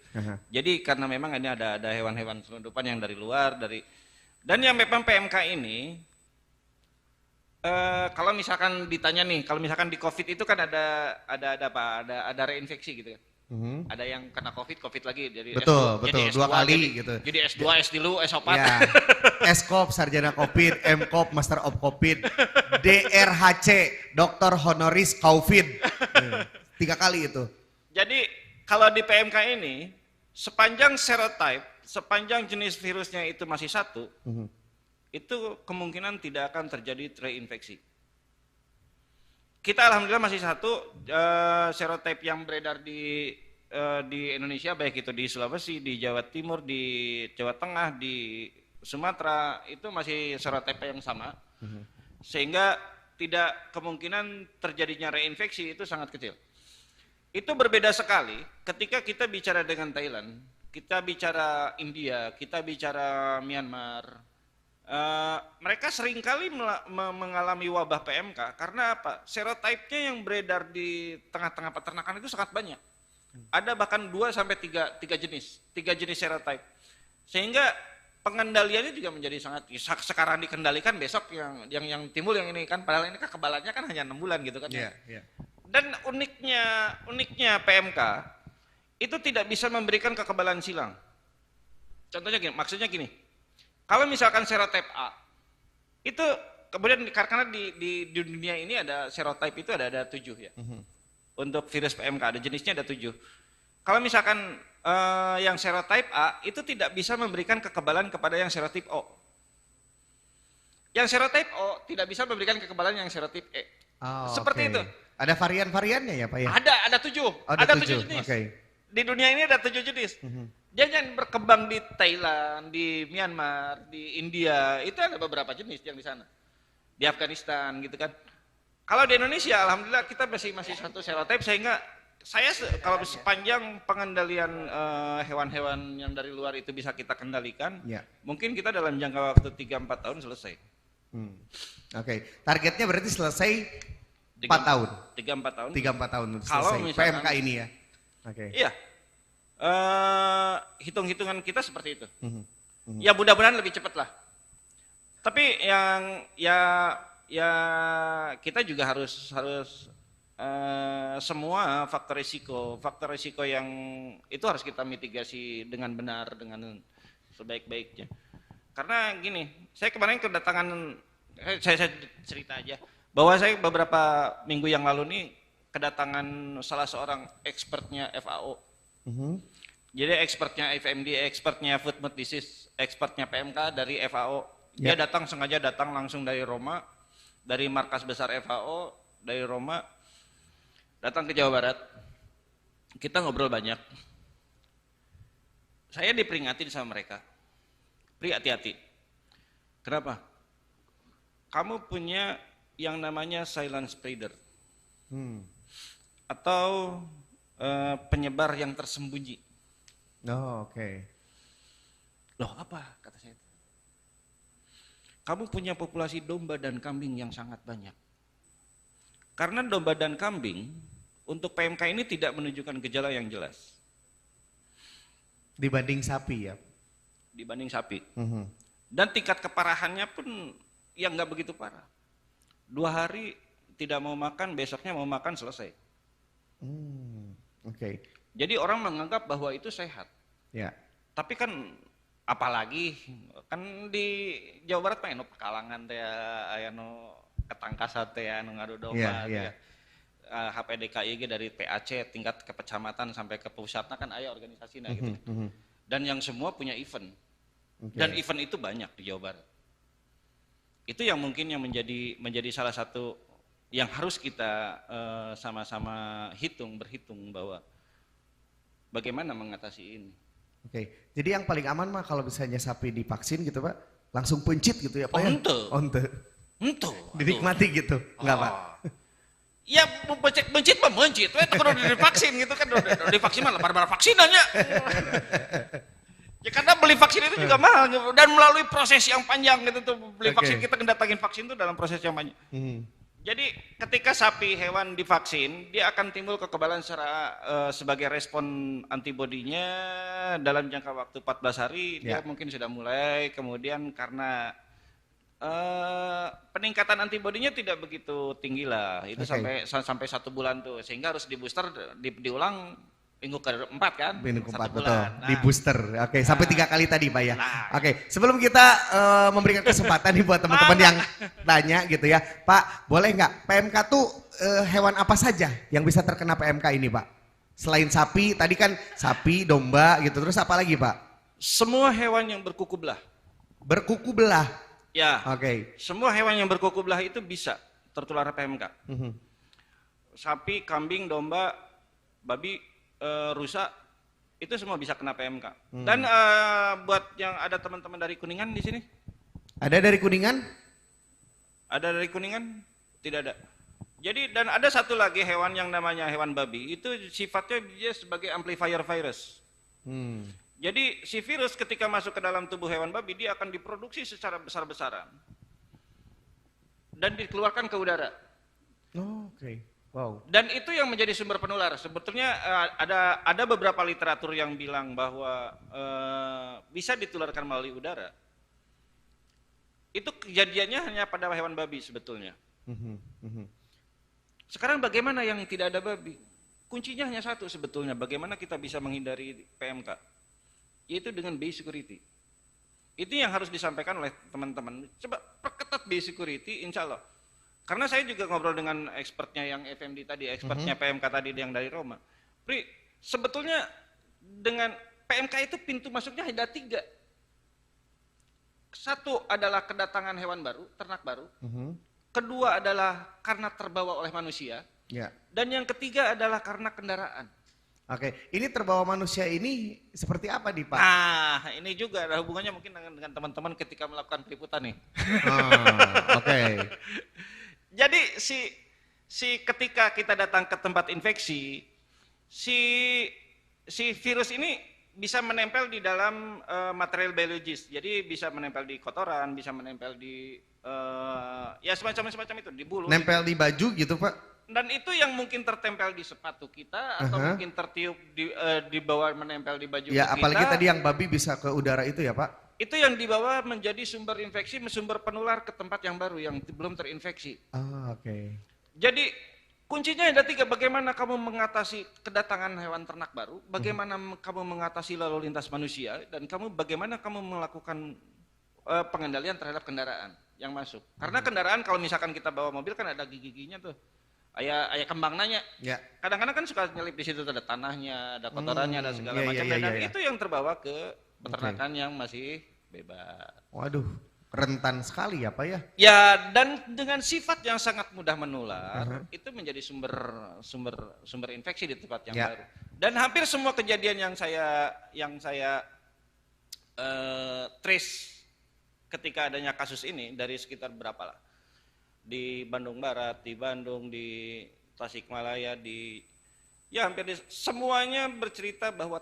Speaker 3: Jadi karena memang ini ada hewan-hewan selundupan yang dari luar, dan yang memang PMK ini. Kalau misalkan ditanya nih, kalau misalkan di COVID itu kan ada reinfeksi gitu kan. Ada yang kena COVID lagi, jadi
Speaker 2: betul,
Speaker 3: jadi
Speaker 2: S2, 2 kali gitu.
Speaker 3: Jadi S2, S3, S4.
Speaker 2: Ya. S-Cop, Sarjana COVID, M-Cop, Master of COVID, DRHC, Dokter Honoris COVID. 3 kali itu.
Speaker 3: Jadi kalau di PMK ini, sepanjang serotype, sepanjang jenis virusnya itu masih satu, itu kemungkinan tidak akan terjadi reinfeksi. Kita alhamdulillah masih satu serotype yang beredar di Indonesia, baik itu di Sulawesi, di Jawa Timur, di Jawa Tengah, di Sumatera, itu masih serotype yang sama. Sehingga tidak kemungkinan terjadinya reinfeksi itu sangat kecil. Itu berbeda sekali ketika kita bicara dengan Thailand, kita bicara India, kita bicara Myanmar. Mereka seringkali mengalami wabah PMK karena apa? Serotype-nya yang beredar di tengah-tengah peternakan itu sangat banyak. Ada bahkan 2 sampai 3 jenis serotype. Sehingga pengendaliannya juga menjadi sangat, sekarang dikendalikan, besok yang timbul yang ini kan, padahal ini kekebalannya kan hanya 6 bulan gitu kan. Dan uniknya PMK itu tidak bisa memberikan kekebalan silang. Contohnya gini, maksudnya gini. Kalau misalkan serotype A, itu kemudian karena di dunia ini ada serotype itu ada 7 ya. Untuk virus PMK ada jenisnya ada 7. Kalau misalkan yang serotype A itu tidak bisa memberikan kekebalan kepada yang serotype O. Yang serotype O tidak bisa memberikan kekebalan yang serotype E. Seperti itu.
Speaker 2: Ada varian-variannya ya Pak ya?
Speaker 3: Ada 7. Ada 7 jenis. Di dunia ini ada 7 jenis. Jangan berkembang di Thailand, di Myanmar, di India, itu ada beberapa jenis yang di sana. Di Afghanistan gitu kan. Kalau di Indonesia alhamdulillah kita masih satu serotype, sehingga saya kalau sepanjang pengendalian hewan-hewan yang dari luar itu bisa kita kendalikan, mungkin kita dalam jangka waktu 3-4 tahun selesai.
Speaker 2: Targetnya berarti selesai 4 tahun.
Speaker 3: 3-4 tahun.
Speaker 2: 3-4 tahun selesai
Speaker 3: kalau misalkan,
Speaker 2: PMK ini ya.
Speaker 3: Iya. Hitung-hitungan kita seperti itu. Ya mudah-mudahan lebih cepat lah. Tapi yang kita juga harus semua faktor risiko yang itu harus kita mitigasi dengan benar, dengan sebaik-baiknya. Karena gini, saya kemarin kedatangan, saya cerita aja, bahwa saya beberapa minggu yang lalu nih kedatangan salah seorang expertnya FAO. Jadi expertnya FMD, expertnya Food Mood Disease, expertnya PMK dari FAO. Dia sengaja datang langsung dari Roma, dari markas besar FAO dari Roma, datang ke Jawa Barat. Kita ngobrol banyak. Saya diperingatin sama mereka. Pri, hati-hati. Kenapa? Kamu punya yang namanya silent spreader. Atau penyebar yang tersembunyi. Loh apa kata saya? Kamu punya populasi domba dan kambing yang sangat banyak. Karena domba dan kambing untuk PMK ini tidak menunjukkan gejala yang jelas.
Speaker 2: Dibanding sapi ya?
Speaker 3: Dibanding sapi. Dan tingkat keparahannya pun yang nggak begitu parah. 2 hari tidak mau makan, besoknya mau makan, selesai.
Speaker 2: Oke.
Speaker 3: Jadi orang menganggap bahwa itu sehat.
Speaker 2: Ya.
Speaker 3: Tapi kan apalagi kan di Jawa Barat mah anu Pekalangan teh anu ketangkasan teh anu ngadu domba teh. HPDKI dari PAC tingkat ke kecamatan sampai ke pusatnya kan aya organisasinya gitu. Dan yang semua punya event. Dan event itu banyak di Jawa Barat. Itu yang mungkin yang menjadi salah satu yang harus kita sama-sama berhitung bahwa bagaimana mengatasi ini.
Speaker 2: Oke, jadi yang paling aman mah kalau misalnya sapi divaksin gitu Pak, langsung pencit gitu ya Pak ya?
Speaker 3: Ente.
Speaker 2: Dinikmati gitu, enggak Pak?
Speaker 3: Ya mencit mah mencit, itu kudu divaksin gitu kan, divaksin mah lebar vaksin aja. Ya karena beli vaksin itu juga mahal dan melalui proses yang panjang gitu tuh beli vaksin, kita ngedatangin vaksin itu dalam proses yang panjang. Jadi ketika sapi hewan divaksin, dia akan timbul kekebalan sebagai respon antibodinya dalam jangka waktu 14 hari, dia mungkin sudah mulai, kemudian karena peningkatan antibodinya tidak begitu tinggi lah, itu sampai 1 bulan tuh, sehingga harus di booster, diulang minggu ke-4 kan?
Speaker 2: Minggu ke-4 betul,
Speaker 3: Nah,
Speaker 2: di booster. Oke, sampai 3 kali tadi Pak ya. Oke, sebelum kita memberikan kesempatan nih buat teman-teman yang tanya gitu ya. Pak, boleh nggak PMK tuh hewan apa saja yang bisa terkena PMK ini Pak? Selain sapi, tadi kan sapi, domba gitu, terus apa lagi Pak?
Speaker 3: Semua hewan yang berkuku belah.
Speaker 2: Berkuku belah?
Speaker 3: Ya,
Speaker 2: Oke.
Speaker 3: Semua hewan yang berkuku belah itu bisa tertular PMK. Sapi, kambing, domba, babi, rusa, itu semua bisa kena PMK. Dan buat yang ada teman-teman dari Kuningan di sini?
Speaker 2: Ada dari Kuningan?
Speaker 3: Ada dari Kuningan? Tidak ada. Jadi dan ada satu lagi hewan yang namanya hewan babi, itu sifatnya dia sebagai amplifier virus. Jadi si virus ketika masuk ke dalam tubuh hewan babi, dia akan diproduksi secara besar-besaran dan dikeluarkan ke udara.
Speaker 2: Oke. Wow.
Speaker 3: Dan itu yang menjadi sumber penular. Sebetulnya ada beberapa literatur yang bilang bahwa bisa ditularkan melalui udara. Itu kejadiannya hanya pada hewan babi sebetulnya. Sekarang bagaimana yang tidak ada babi? Kuncinya hanya satu sebetulnya, bagaimana kita bisa menghindari PMK, yaitu dengan biosecurity. Itu yang harus disampaikan oleh teman-teman. Coba perketat biosecurity, insya Allah. Karena saya juga ngobrol dengan expertnya yang FMD tadi, expertnya PMK tadi yang dari Roma. Pri, sebetulnya dengan PMK itu pintu masuknya ada 3. Satu adalah kedatangan hewan baru, ternak baru. Kedua adalah karena terbawa oleh manusia. Dan yang ketiga adalah karena kendaraan.
Speaker 2: Oke, ini terbawa manusia ini seperti apa nih Pak?
Speaker 3: Nah, ini juga ada hubungannya mungkin dengan teman-teman ketika melakukan peliputan nih.
Speaker 2: Oke.
Speaker 3: Jadi si ketika kita datang ke tempat infeksi, si virus ini bisa menempel di dalam material biologis. Jadi bisa menempel di kotoran, bisa menempel di ya semacam itu, di bulu.
Speaker 2: Nempel di baju gitu Pak?
Speaker 3: Dan itu yang mungkin tertempel di sepatu kita atau mungkin tertiup di bawah menempel di baju
Speaker 2: ya,
Speaker 3: kita.
Speaker 2: Apalagi tadi yang babi bisa ke udara itu ya Pak?
Speaker 3: Itu yang dibawa menjadi sumber infeksi, sumber penular ke tempat yang baru yang belum terinfeksi.
Speaker 2: Oke.
Speaker 3: Jadi kuncinya ada 3, bagaimana kamu mengatasi kedatangan hewan ternak baru, bagaimana kamu mengatasi lalu lintas manusia, dan bagaimana kamu melakukan pengendalian terhadap kendaraan yang masuk. Karena kendaraan kalau misalkan kita bawa mobil kan ada gigi-giginya tuh. Ayah kembang nanya.
Speaker 2: Ya.
Speaker 3: Kadang-kadang kan suka nyelip di situ, ada tanahnya, ada kotorannya, ada segala macam. Dan itu yang terbawa ke peternakan yang masih bebas.
Speaker 2: Waduh, rentan sekali ya Pak ya?
Speaker 3: Ya, dan dengan sifat yang sangat mudah menular, itu menjadi sumber infeksi di tempat yang baru. Dan hampir semua kejadian yang saya trace ketika adanya kasus ini dari sekitar berapa lah? Di Bandung Barat, di Bandung, di Tasikmalaya, semuanya bercerita bahwa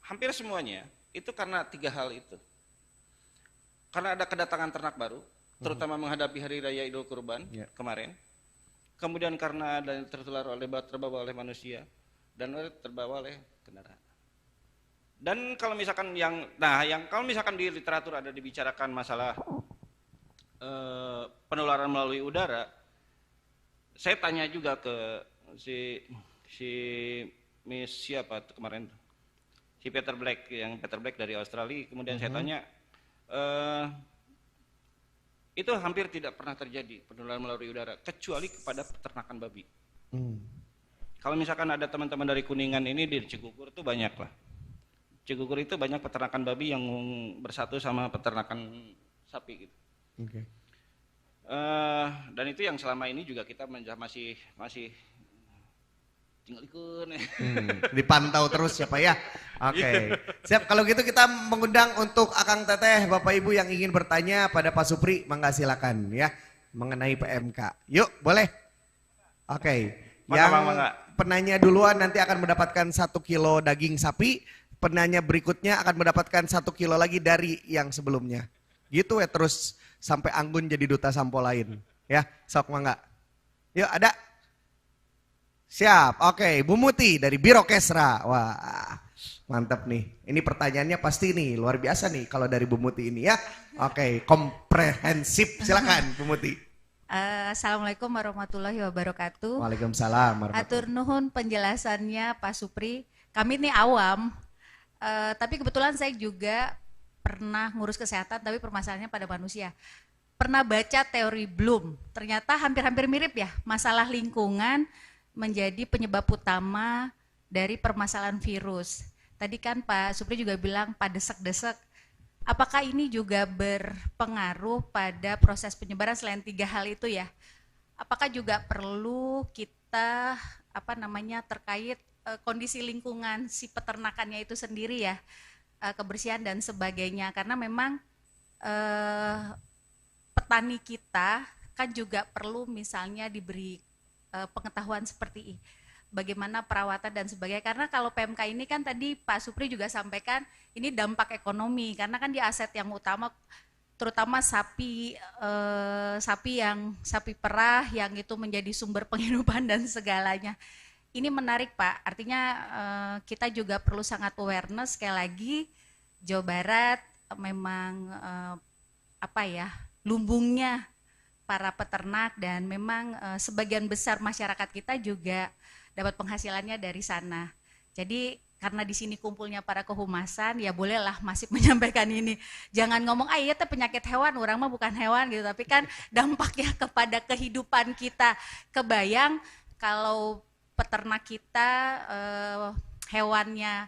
Speaker 3: hampir semuanya itu karena 3 hal itu. Karena ada kedatangan ternak baru, terutama menghadapi Hari Raya Idul Kurban kemarin. Kemudian karena ada terbawa oleh manusia dan terbawa oleh kendaraan. Dan kalau misalkan kalau misalkan di literatur ada dibicarakan masalah penularan melalui udara, saya tanya juga ke si Miss siapa tuh kemarin, si Peter Black dari Australia. Kemudian saya tanya, itu hampir tidak pernah terjadi penularan melalui udara kecuali kepada peternakan babi. Kalau misalkan ada teman-teman dari Kuningan ini di Cigugur itu banyak lah. Cigugur itu banyak peternakan babi yang bersatu sama peternakan sapi gitu. Dan itu yang selama ini juga kita masih tinggal ikut.
Speaker 2: Dipantau terus ya Pak ya. Oke. Siap, kalau gitu kita mengundang untuk Akang Teteh, Bapak Ibu yang ingin bertanya pada Pak Supri, mangga silakan ya mengenai PMK. Yuk, boleh. Oke. Yang penanya duluan nanti akan mendapatkan 1 kilo daging sapi, penanya berikutnya akan mendapatkan 1 kilo lagi dari yang sebelumnya. Gitu ya terus sampai Anggun jadi duta sampo lain. Ya, sok mangga. Yuk, ada. Siap, oke. Bu Muti dari Biro Kesra. Wah, mantap nih. Ini pertanyaannya pasti nih, luar biasa nih kalau dari Bu Muti ini ya. Oke, komprehensif. Silakan Bu Muti.
Speaker 4: Assalamualaikum warahmatullahi wabarakatuh.
Speaker 2: Waalaikumsalam.
Speaker 4: Atur nuhun penjelasannya Pak Supri. Kami ini awam, tapi kebetulan saya juga pernah ngurus kesehatan, tapi permasalahannya pada manusia. Pernah baca teori Bloom, ternyata hampir-hampir mirip ya, masalah lingkungan menjadi penyebab utama dari permasalahan virus. Tadi kan Pak Supri juga bilang pada desek-desek. Apakah ini juga berpengaruh pada proses penyebaran selain 3 hal itu ya? Apakah juga perlu kita terkait kondisi lingkungan si peternakannya itu sendiri ya, kebersihan dan sebagainya, karena memang petani kita kan juga perlu misalnya diberi pengetahuan seperti bagaimana perawatan dan sebagainya, karena kalau PMK ini kan tadi Pak Supri juga sampaikan ini dampak ekonomi, karena kan di aset yang utama terutama sapi perah yang itu menjadi sumber penghidupan dan segalanya. Ini menarik Pak, artinya kita juga perlu sangat awareness. Sekali lagi Jawa Barat memang lumbungnya para peternak, dan memang sebagian besar masyarakat kita juga dapat penghasilannya dari sana. Jadi karena di sini kumpulnya para kehumasan, ya bolehlah masih menyampaikan ini. Jangan ngomong, iya teh penyakit hewan, orang mah bukan hewan gitu, tapi kan dampaknya kepada kehidupan kita. Kebayang kalau peternak kita hewannya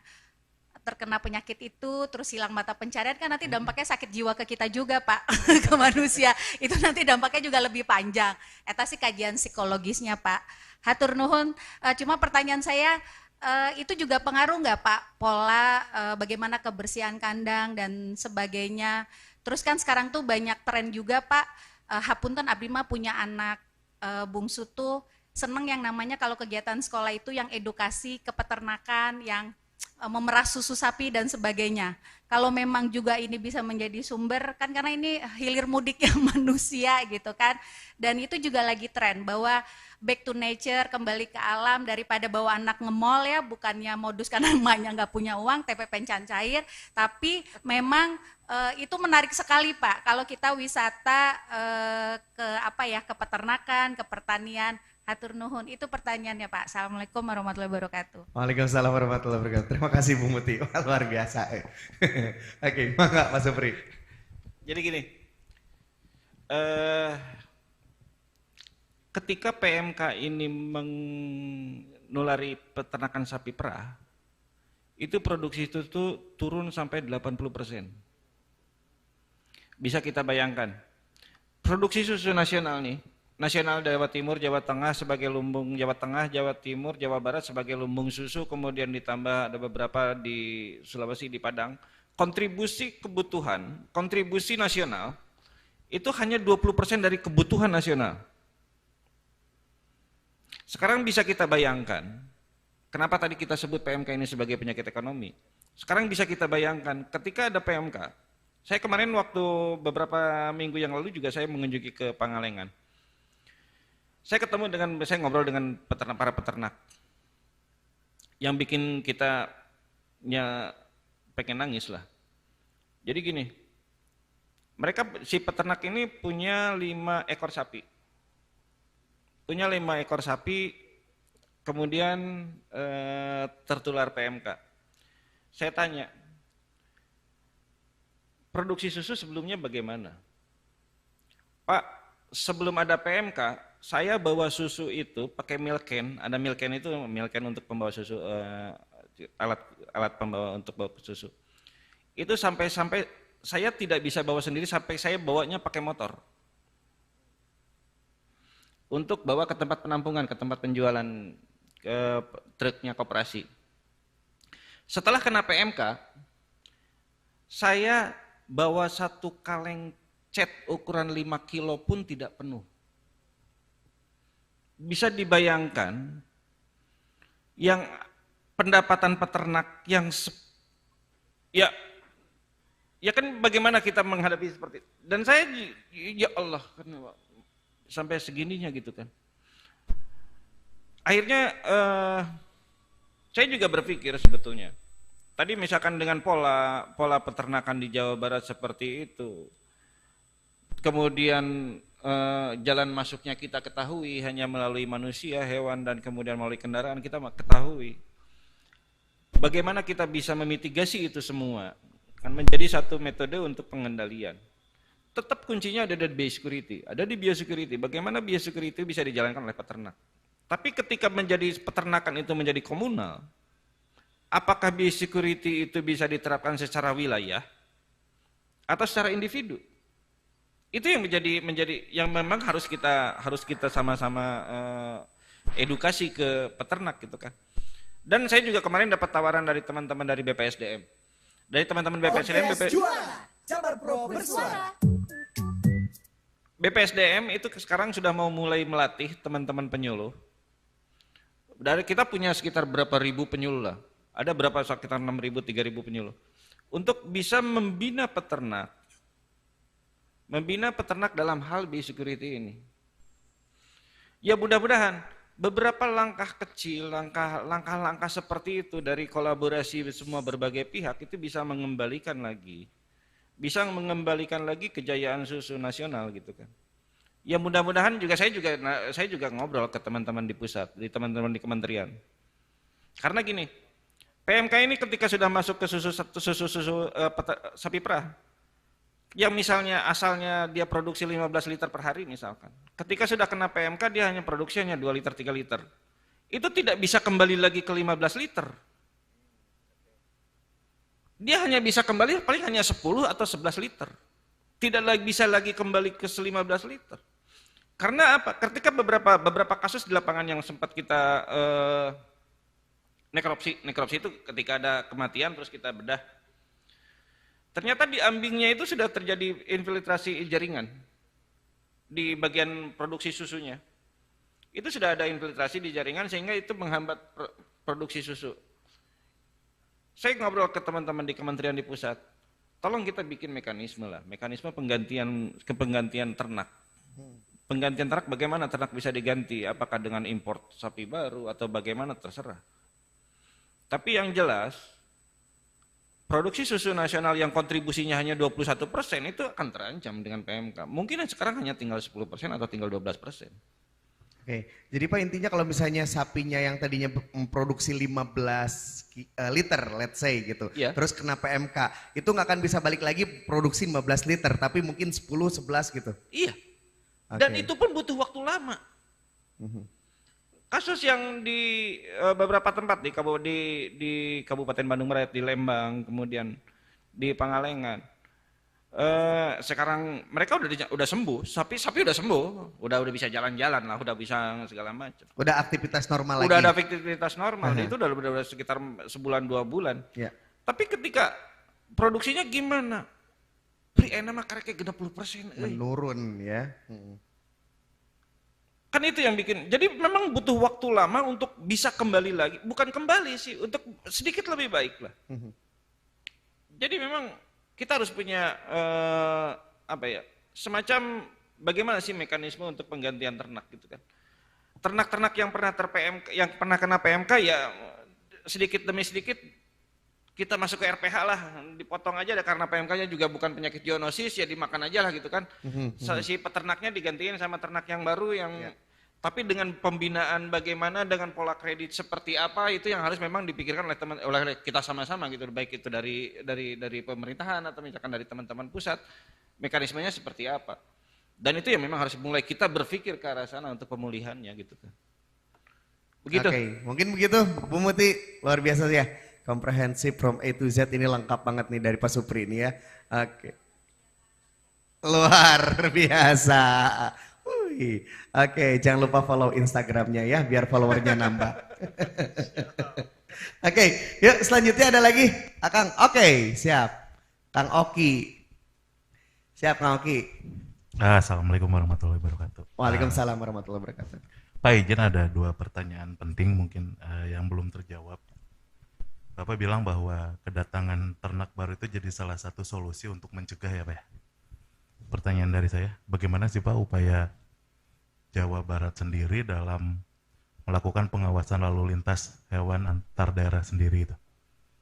Speaker 4: terkena penyakit itu, terus hilang mata pencarian, kan nanti dampaknya sakit jiwa ke kita juga Pak, ke manusia. Itu nanti dampaknya juga lebih panjang. Eta sih kajian psikologisnya Pak. Hatur nuhun, cuma pertanyaan saya, itu juga pengaruh nggak Pak, pola bagaimana kebersihan kandang dan sebagainya. Terus kan sekarang tuh banyak tren juga Pak, hapunten abdi mah punya anak bungsu tuh seneng yang namanya kalau kegiatan sekolah itu yang edukasi kepeternakan, yang memerah susu sapi dan sebagainya. Kalau memang juga ini bisa menjadi sumber, kan karena ini hilir mudiknya manusia gitu kan, dan itu juga lagi tren bahwa back to nature, kembali ke alam, daripada bawa anak nge-mall ya, bukannya modus karena emaknya nggak punya uang, TP pencan cair, tapi memang itu menarik sekali Pak, kalau kita wisata ke peternakan, ke pertanian. Hatur nuhun, itu pertanyaannya Pak. Assalamualaikum warahmatullahi wabarakatuh.
Speaker 2: Waalaikumsalam warahmatullahi wabarakatuh. Terima kasih Bu Muti, wah, luar biasa. Oke, mangga Mas Supri.
Speaker 3: Jadi gini, ketika PMK ini menulari peternakan sapi perah, itu produksi itu tuh turun sampai 80%. Bisa kita bayangkan, produksi susu nasional nih, nasional Jawa Timur, Jawa Tengah sebagai lumbung Jawa Tengah, Jawa Timur, Jawa Barat sebagai lumbung susu, kemudian ditambah ada beberapa di Sulawesi, di Padang. Kontribusi kebutuhan, kontribusi nasional itu hanya 20% dari kebutuhan nasional. Sekarang bisa kita bayangkan, kenapa tadi kita sebut PMK ini sebagai penyakit ekonomi. Sekarang bisa kita bayangkan ketika ada PMK, saya kemarin waktu beberapa minggu yang lalu juga saya mengunjungi ke Pangalengan. Saya ngobrol dengan para peternak yang bikin kita pengen nangis lah. Jadi gini, si peternak ini punya 5 ekor sapi. Punya 5 ekor sapi, kemudian tertular PMK. Saya tanya, produksi susu sebelumnya bagaimana? Pak, sebelum ada PMK, saya bawa susu itu pakai milk can. Ada milk can itu milk can untuk pembawa susu, alat pembawa untuk bawa susu. Itu sampai saya tidak bisa bawa sendiri, sampai saya bawanya pakai motor. Untuk bawa ke tempat penampungan, ke tempat penjualan, ke truknya koperasi. Setelah kena PMK, saya bawa 1 kaleng cat ukuran 5 kilo pun tidak penuh. Bisa dibayangkan yang pendapatan peternak yang ya kan bagaimana kita menghadapi seperti itu. Dan saya ya Allah sampai segininya gitu kan. Akhirnya saya juga berpikir sebetulnya. Tadi misalkan dengan pola peternakan di Jawa Barat seperti itu, kemudian jalan masuknya kita ketahui hanya melalui manusia, hewan, dan kemudian melalui kendaraan kita ketahui. Bagaimana kita bisa memitigasi itu semua? Kan menjadi satu metode untuk pengendalian. Tetap kuncinya ada di biosecurity, ada di biosecurity. Bagaimana biosecurity bisa dijalankan oleh peternak? Tapi ketika menjadi peternakan itu menjadi komunal, apakah biosecurity itu bisa diterapkan secara wilayah atau secara individu? Itu yang menjadi yang memang harus kita sama-sama edukasi ke peternak gitu kan. Dan saya juga kemarin dapat tawaran dari teman-teman dari BPSDM. Dari teman-teman BPSDM,
Speaker 1: Jabar Pro bersuara.
Speaker 3: BPSDM itu sekarang sudah mau mulai melatih teman-teman penyuluh. Dari kita punya sekitar berapa ribu penyuluh lah. Ada berapa sekitar 6.000, 3.000 penyuluh. Untuk bisa membina peternak dalam hal biosecurity ini. Ya mudah-mudahan beberapa langkah kecil, langkah-langkah seperti itu dari kolaborasi semua berbagai pihak itu bisa mengembalikan lagi kejayaan susu nasional gitu kan. Ya mudah-mudahan juga saya juga ngobrol ke teman-teman di pusat, di teman-teman di kementerian. Karena gini, PMK ini ketika sudah masuk ke susu sapi perah, yang misalnya asalnya dia produksi 15 liter per hari misalkan. Ketika sudah kena PMK dia hanya produksi 2 liter, 3 liter. Itu tidak bisa kembali lagi ke 15 liter. Dia hanya bisa kembali paling hanya 10 atau 11 liter. Tidak bisa lagi kembali ke 15 liter. Karena apa? Ketika beberapa kasus di lapangan yang sempat kita nekropsi itu ketika ada kematian terus kita bedah. Ternyata di ambingnya itu sudah terjadi infiltrasi jaringan di bagian produksi susunya. Itu sudah ada infiltrasi di jaringan sehingga itu menghambat produksi susu. Saya ngobrol ke teman-teman di kementerian di pusat, tolong kita bikin mekanisme penggantian ternak. Penggantian ternak bagaimana ternak bisa diganti, apakah dengan import sapi baru atau bagaimana terserah. Tapi yang jelas, produksi susu nasional yang kontribusinya hanya 21% itu akan terancam dengan PMK. Mungkin sekarang hanya tinggal 10% atau tinggal 12%.
Speaker 2: Oke, jadi Pak intinya kalau misalnya sapinya yang tadinya memproduksi 15 liter, let's say gitu,
Speaker 3: ya.
Speaker 2: Terus kena PMK, itu nggak akan bisa balik lagi produksi 15 liter, tapi mungkin 10, 11 gitu?
Speaker 3: Iya, dan itu pun butuh waktu lama. Kasus yang di beberapa tempat di Kabupaten Bandung Barat, di Lembang, kemudian di Pangalengan, sekarang mereka udah sembuh, sapi udah sembuh, udah bisa jalan-jalan lah, udah bisa segala macam.
Speaker 2: Udah aktivitas normal lagi.
Speaker 3: Udah ada aktivitas normal, itu udah sekitar sebulan 2 bulan.
Speaker 2: Ya.
Speaker 3: Tapi ketika produksinya gimana? Pri enak mah kayak 60%.
Speaker 2: Menurun ya.
Speaker 3: Kan itu yang bikin, jadi memang butuh waktu lama untuk bisa kembali lagi, bukan kembali sih, untuk sedikit lebih baik lah. Jadi memang kita harus punya semacam bagaimana sih mekanisme untuk penggantian ternak gitu kan. Ternak-ternak yang pernah kena PMK ya sedikit demi sedikit kita masuk ke RPH lah, dipotong aja karena PMK-nya juga bukan penyakit zoonosis, ya dimakan aja lah gitu kan. Si peternaknya digantiin sama ternak yang baru yang tapi dengan pembinaan bagaimana, dengan pola kredit seperti apa, itu yang harus memang dipikirkan oleh kita sama-sama gitu, baik itu dari pemerintahan atau misalkan dari teman-teman pusat, mekanismenya seperti apa. Dan itu yang memang harus mulai kita berpikir ke arah sana untuk pemulihannya gitu kan. Begitu.
Speaker 2: Oke, mungkin begitu Bu Muti, luar biasa ya. Komprehensif from A to Z ini lengkap banget nih dari Pak Supri ini ya. Oke. Luar biasa. Oke, jangan lupa follow Instagramnya ya, biar followernya nambah. Oke, yuk selanjutnya ada lagi, Akang. Oke, siap. Kang Oki. Siap, Kang Oki.
Speaker 5: Assalamualaikum warahmatullahi wabarakatuh.
Speaker 2: Waalaikumsalam warahmatullahi wabarakatuh.
Speaker 5: Pak Ijen, ada 2 pertanyaan penting mungkin yang belum terjawab. Bapak bilang bahwa kedatangan ternak baru itu jadi salah satu solusi untuk mencegah ya Pak ya. Pertanyaan dari saya, bagaimana sih Pak upaya Jawa Barat sendiri dalam melakukan pengawasan lalu lintas hewan antar daerah sendiri itu?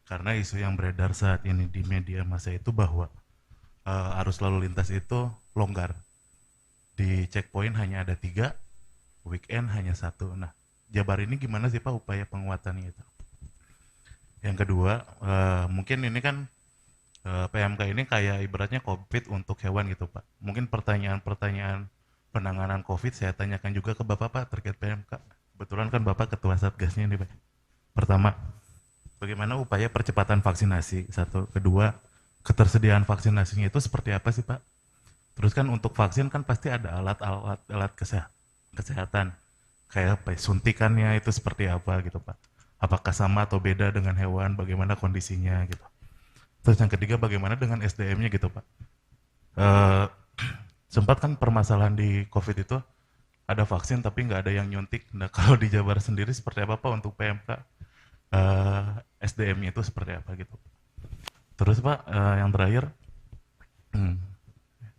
Speaker 5: Karena isu yang beredar saat ini di media massa itu bahwa arus lalu lintas itu longgar. Di checkpoint hanya ada 3, weekend hanya 1. Nah, Jabar ini gimana sih Pak upaya penguatannya itu? Yang kedua, mungkin ini kan PMK ini kayak ibaratnya COVID untuk hewan gitu Pak. Mungkin pertanyaan-pertanyaan penanganan COVID saya tanyakan juga ke Bapak Pak terkait PMK. Kebetulan kan Bapak ketua Satgasnya nih Pak. Pertama, bagaimana upaya percepatan vaksinasi? 1. Kedua, ketersediaan vaksinasinya itu seperti apa sih Pak? Terus kan untuk vaksin kan pasti ada alat kesehatan. Kayak apa, suntikannya itu seperti apa gitu Pak? Apakah sama atau beda dengan hewan? Bagaimana kondisinya gitu? Terus yang ketiga, bagaimana dengan SDM-nya gitu Pak? Sempat kan permasalahan di COVID itu ada vaksin tapi nggak ada yang nyuntik. Nah kalau di Jabar sendiri seperti apa Pak untuk PMK? SDM-nya itu seperti apa gitu? Terus Pak, yang terakhir,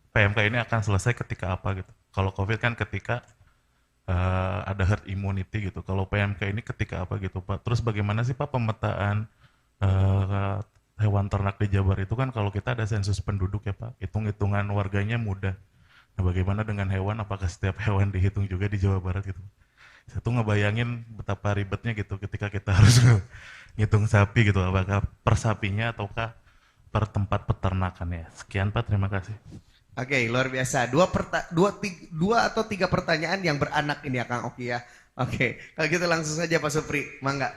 Speaker 5: PMK ini akan selesai ketika apa gitu? Kalau COVID kan ketika ada herd immunity gitu. Kalau PMK ini ketika apa gitu Pak? Terus bagaimana sih Pak pemetaan hewan ternak di Jabar itu kan kalau kita ada sensus penduduk ya Pak, hitung-hitungan warganya mudah. Nah bagaimana dengan hewan, apakah setiap hewan dihitung juga di Jawa Barat gitu? Saya tuh ngebayangin betapa ribetnya gitu ketika kita harus ngitung sapi gitu, apakah per sapinya ataukah per tempat peternakan ya. Sekian Pak, terima kasih.
Speaker 2: Oke, luar biasa. Dua atau tiga pertanyaan yang beranak ini ya Kang Oki ya. Oke, kalau gitu langsung saja Pak Supri, mangga.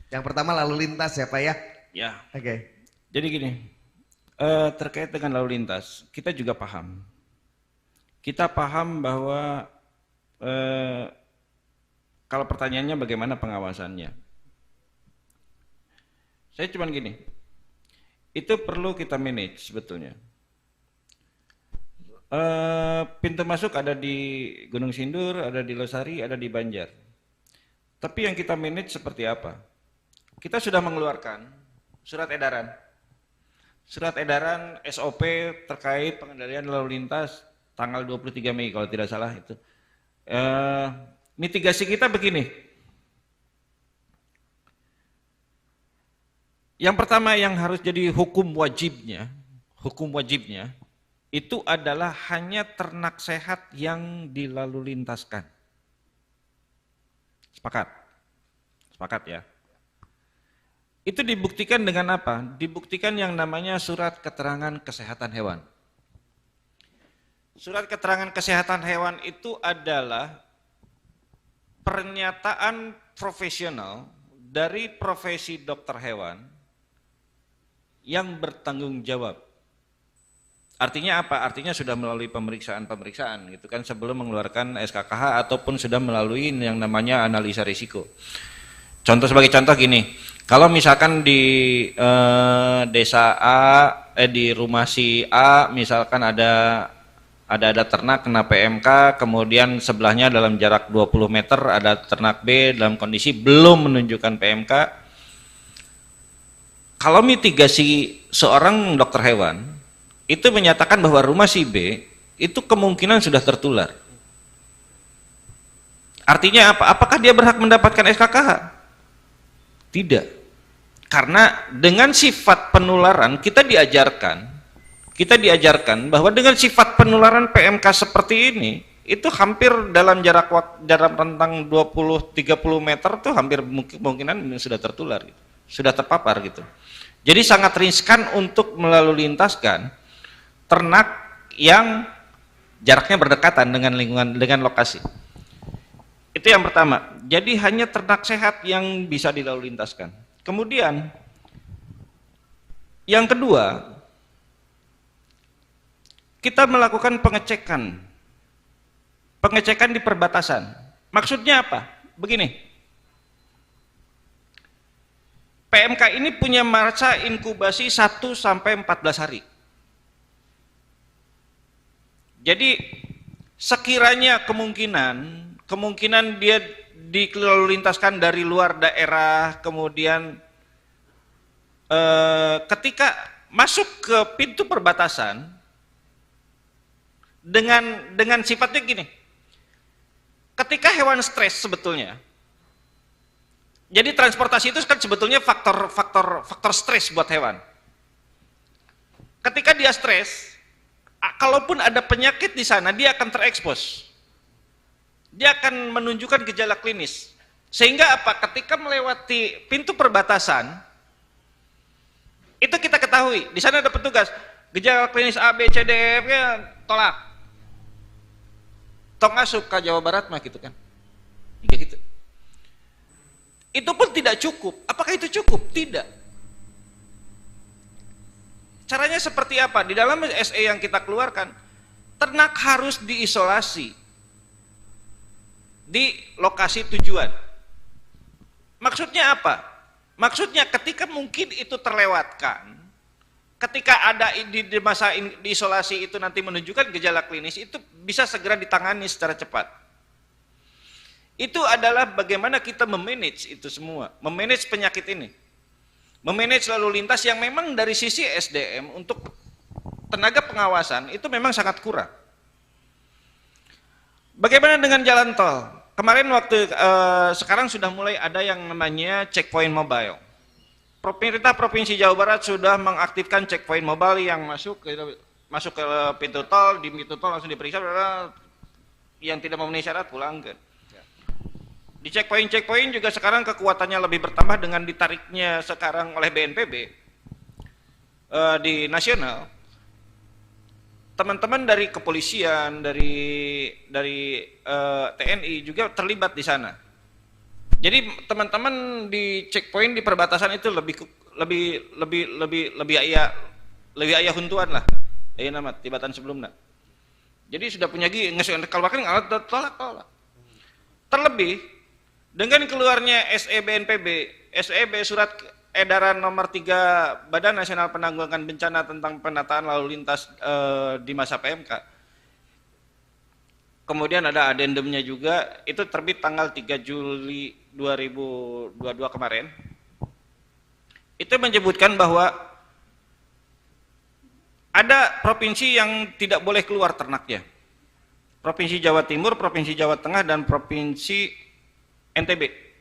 Speaker 2: Yang pertama lalu lintas ya Pak ya.
Speaker 3: Ya.
Speaker 2: Oke.
Speaker 3: Jadi gini, terkait dengan lalu lintas, kita juga paham. Kita paham bahwa kalau pertanyaannya bagaimana pengawasannya. Saya cuman gini, itu perlu kita manage sebetulnya. Pintu masuk ada di Gunung Sindur, ada di Losari, ada di Banjar. Tapi yang kita manage seperti apa? Kita sudah mengeluarkan surat edaran SOP terkait pengendalian lalu lintas tanggal 23 Mei kalau tidak salah itu. Mitigasi kita begini. Yang pertama yang harus jadi hukum wajibnya itu adalah hanya ternak sehat yang dilalu lintaskan. Sepakat ya. Itu dibuktikan dengan apa? Dibuktikan yang namanya surat keterangan kesehatan hewan. Surat keterangan kesehatan hewan itu adalah pernyataan profesional dari profesi dokter hewan yang bertanggung jawab. Artinya apa? Artinya sudah melalui pemeriksaan gitu kan sebelum mengeluarkan SKKH ataupun sudah melalui yang namanya analisa risiko. Sebagai contoh gini, kalau misalkan di desa A, di rumah si A, misalkan ada ternak kena PMK, kemudian sebelahnya dalam jarak 20 meter ada ternak B dalam kondisi belum menunjukkan PMK. Kalau mitigasi seorang dokter hewan, itu menyatakan bahwa rumah si B itu kemungkinan sudah tertular. Artinya apa? Apakah dia berhak mendapatkan SKKH? Tidak. Karena dengan sifat penularan kita diajarkan bahwa dengan sifat penularan PMK seperti ini itu hampir dalam jarak rentang 20-30 meter tuh hampir kemungkinan sudah tertular gitu, sudah terpapar gitu. Jadi sangat riskan untuk melalui lintaskan ternak yang jaraknya berdekatan dengan lingkungan, dengan lokasi. Itu yang pertama. Jadi hanya ternak sehat yang bisa dilalu lintaskan. Kemudian yang kedua, kita melakukan pengecekan di perbatasan. Maksudnya apa? Begini, PMK ini punya masa inkubasi 1 sampai 14 hari. Jadi sekiranya kemungkinan dia dilalu lintaskan dari luar daerah, kemudian ketika masuk ke pintu perbatasan dengan sifatnya gini, ketika hewan stres sebetulnya, jadi transportasi itu kan sebetulnya faktor stres buat hewan. Ketika dia stres, kalaupun ada penyakit di sana, dia akan terekspos. Dia akan menunjukkan gejala klinis. Sehingga apa? Ketika melewati pintu perbatasan, itu kita ketahui, di sana ada petugas, gejala klinis A, B, C, D, E, F, tolak. Tong asup ke Jawa Barat mah gitu kan. Ya gitu. Itu pun tidak cukup. Apakah itu cukup? Tidak. Caranya seperti apa? Di dalam SE yang kita keluarkan, ternak harus diisolasi di lokasi tujuan. Maksudnya apa? Maksudnya ketika mungkin itu terlewatkan, ketika ada di masa isolasi itu nanti menunjukkan gejala klinis, itu bisa segera ditangani secara cepat. Itu adalah bagaimana kita memanage itu semua, memanage penyakit ini, memanage lalu lintas yang memang dari sisi SDM untuk tenaga pengawasan itu memang sangat kurang. Bagaimana dengan jalan tol? Kemarin sekarang sudah mulai ada yang namanya checkpoint mobile. Pemerintah Provinsi Jawa Barat sudah mengaktifkan checkpoint mobile yang masuk ke pintu tol, di pintu tol langsung diperiksa, yang tidak memenuhi syarat pulang ke. Di checkpoint juga sekarang kekuatannya lebih bertambah dengan ditariknya sekarang oleh BNPB di nasional. Teman-teman dari kepolisian, dari TNI juga terlibat di sana. Jadi teman-teman di checkpoint di perbatasan itu lebih ayah huntuan lah. Ya nama tibatan sebelumnya. Jadi sudah punya keluarkan alat tolak. Terlebih dengan keluarnya SEB surat edaran nomor 3 Badan Nasional Penanggulangan Bencana tentang penataan lalu lintas di masa PMK. Kemudian ada adendumnya juga, itu terbit tanggal 3 Juli 2022 kemarin. Itu menyebutkan bahwa ada provinsi yang tidak boleh keluar ternaknya. Provinsi Jawa Timur, Provinsi Jawa Tengah, dan Provinsi NTB.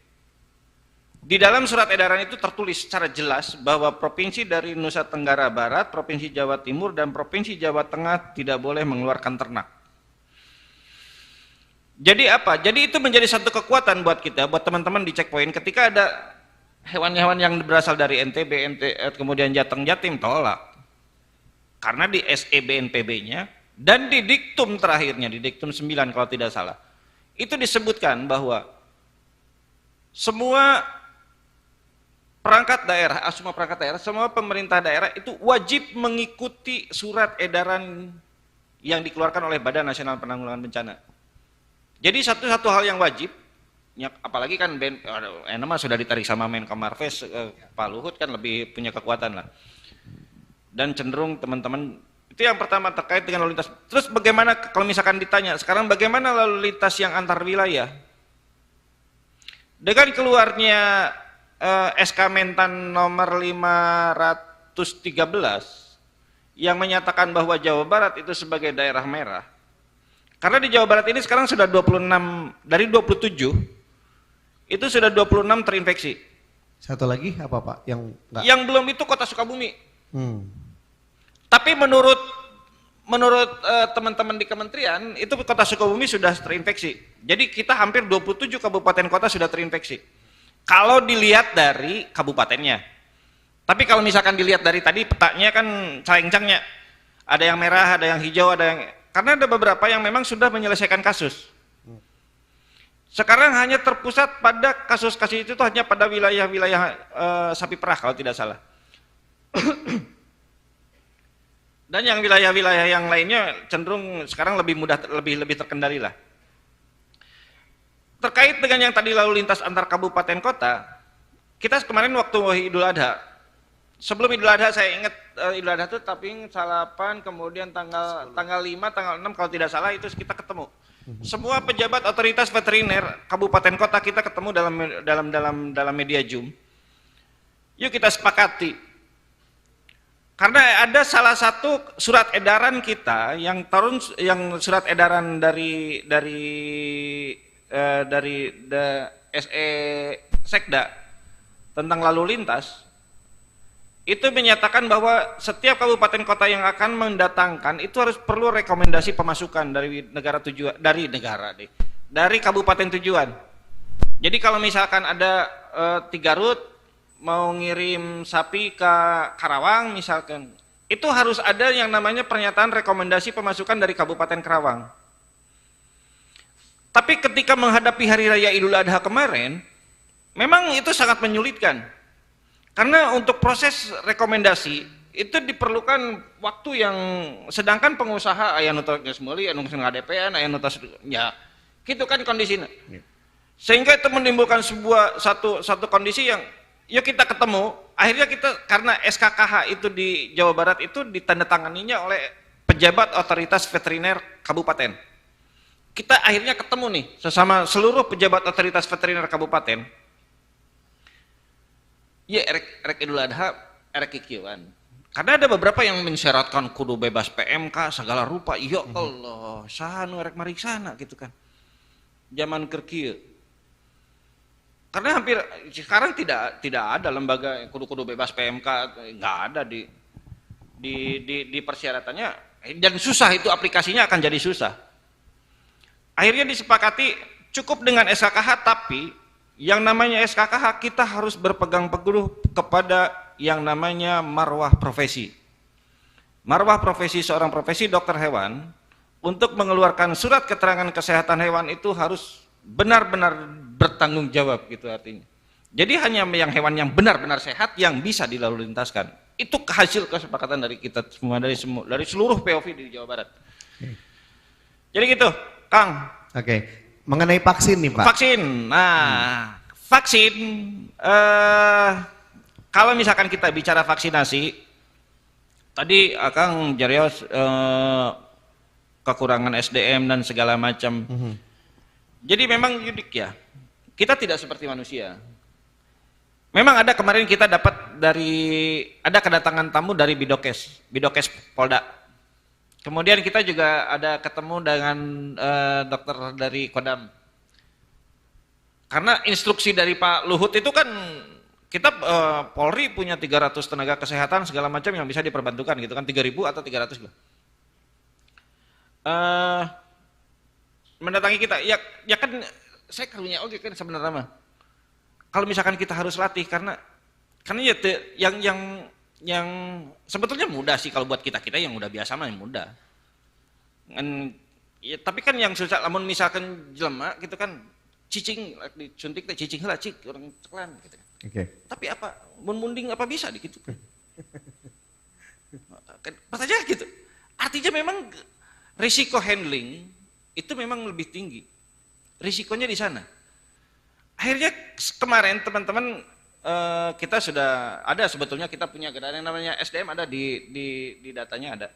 Speaker 3: Di dalam surat edaran itu tertulis secara jelas bahwa provinsi dari Nusa Tenggara Barat, Provinsi Jawa Timur, dan Provinsi Jawa Tengah tidak boleh mengeluarkan ternak. Jadi apa? Jadi itu menjadi satu kekuatan buat kita, buat teman-teman di checkpoint. Ketika ada hewan-hewan yang berasal dari NTB, kemudian Jateng, Jatim, tolak. Karena di SEBNPB-nya dan di diktum terakhirnya, di diktum 9 kalau tidak salah, itu disebutkan bahwa semua perangkat daerah, semua pemerintah daerah itu wajib mengikuti surat edaran yang dikeluarkan oleh Badan Nasional Penanggulangan Bencana. Jadi satu hal yang wajib, apalagi kan nama sudah ditarik sama Menko Marves, Pak Luhut kan lebih punya kekuatan lah. Dan cenderung teman-teman, itu yang pertama terkait dengan lalu lintas. Terus bagaimana kalau misalkan ditanya, sekarang bagaimana lalu lintas yang antar wilayah? Dengan keluarnya SK Mentan nomor 513 yang menyatakan bahwa Jawa Barat itu sebagai daerah merah. Karena di Jawa Barat ini sekarang sudah 26 dari 27 itu sudah 26 terinfeksi.
Speaker 2: Satu lagi apa Pak? Yang enggak?
Speaker 3: Yang belum itu Kota Sukabumi.
Speaker 2: Hmm.
Speaker 3: Tapi menurut teman-teman di kementerian, itu Kota Sukabumi sudah terinfeksi. Jadi kita hampir 27 kabupaten kota sudah terinfeksi. Kalau dilihat dari kabupatennya. Tapi kalau misalkan dilihat dari tadi petanya kan cangcangnya. Ada yang merah, ada yang hijau, ada yang... Karena ada beberapa yang memang sudah menyelesaikan kasus. Sekarang hanya terpusat pada kasus-kasus itu hanya pada wilayah-wilayah sapi perah kalau tidak salah. Dan yang wilayah-wilayah yang lainnya cenderung sekarang lebih mudah, lebih terkendali lah. Terkait dengan yang tadi lalu lintas antar kabupaten kota, kita kemarin waktu Idul Adha, sebelum Idul Adha saya ingat Idul Adha itu Taping, Salapan, kemudian tanggal 5, tanggal 6 kalau tidak salah itu kita ketemu. Semua pejabat otoritas veteriner kabupaten kota kita ketemu dalam media Zoom. Yuk kita sepakati. Karena ada salah satu surat edaran kita yang surat edaran dari SE Sekda tentang lalu lintas itu menyatakan bahwa setiap kabupaten kota yang akan mendatangkan itu harus perlu rekomendasi pemasukan dari negara tujuan, dari kabupaten tujuan. Jadi kalau misalkan ada 3 rute mau ngirim sapi ke Karawang misalkan, itu harus ada yang namanya pernyataan rekomendasi pemasukan dari Kabupaten Karawang. Tapi ketika menghadapi Hari Raya Idul Adha kemarin, memang itu sangat menyulitkan. Karena untuk proses rekomendasi itu diperlukan waktu yang, sedangkan pengusaha aya nu geus meuli, anu geus ngadepean, aya nu ya gitu kan kondisinya. Sehingga itu menimbulkan satu kondisi yang yuk kita ketemu, akhirnya kita karena SKKH itu di Jawa Barat itu ditandatanganinya oleh pejabat otoritas veteriner kabupaten. Kita akhirnya ketemu nih sesama seluruh pejabat otoritas veteriner kabupaten. Ya erek Idul Adha, erek kikieuan. Karena ada beberapa yang mensyaratkan kudu bebas PMK segala rupa. Ya Allah, saha nu erek mariksana gitu kan. Zaman keur kieu. Karena hampir sekarang tidak ada lembaga yang kudu bebas PMK, nggak ada di persyaratannya, dan susah itu aplikasinya akan jadi susah. Akhirnya disepakati cukup dengan SKKH, tapi yang namanya SKKH kita harus berpegang teguh kepada yang namanya marwah profesi. Marwah profesi seorang profesi dokter hewan untuk mengeluarkan surat keterangan kesehatan hewan itu harus benar-benar bertanggung jawab gitu artinya. Jadi hanya yang hewan yang benar-benar sehat yang bisa dilalu lintaskan. Itu hasil kesepakatan dari kita semua, dari seluruh POV di Jawa Barat. Jadi gitu, Kang.
Speaker 2: Oke. Mengenai vaksin nih Pak.
Speaker 3: Vaksin. Nah, vaksin kalau misalkan kita bicara vaksinasi, tadi Kang Jarios kekurangan SDM dan segala macam. Jadi memang unik ya. Kita tidak seperti manusia. Memang ada kemarin kita dapat ada kedatangan tamu dari Bidokes Polda. Kemudian kita juga ada ketemu dengan dokter dari Kodam. Karena instruksi dari Pak Luhut itu kan kita Polri punya 300 tenaga kesehatan segala macam yang bisa diperbantukan gitu kan, 3.000 atau 300 lah. Mendatangi kita, ya kan saya karunya oke kan sebenarnya mah. Kalau misalkan kita harus latih karena ya yang sebetulnya mudah sih kalau buat kita yang udah biasa mah mudah. Ya, tapi kan yang susah, namun misalkan jelema gitu kan cicing disuntik teh cicing heula cik orang ceklan gitu kan.
Speaker 2: Oke.
Speaker 3: Tapi apa munding apa bisa gitu kan. Pertanyaan gitu. Artinya memang risiko handling itu memang lebih tinggi. Risikonya di sana. Akhirnya kemarin teman-teman kita sudah ada, sebetulnya kita punya gerakan yang namanya SDM, ada di datanya ada.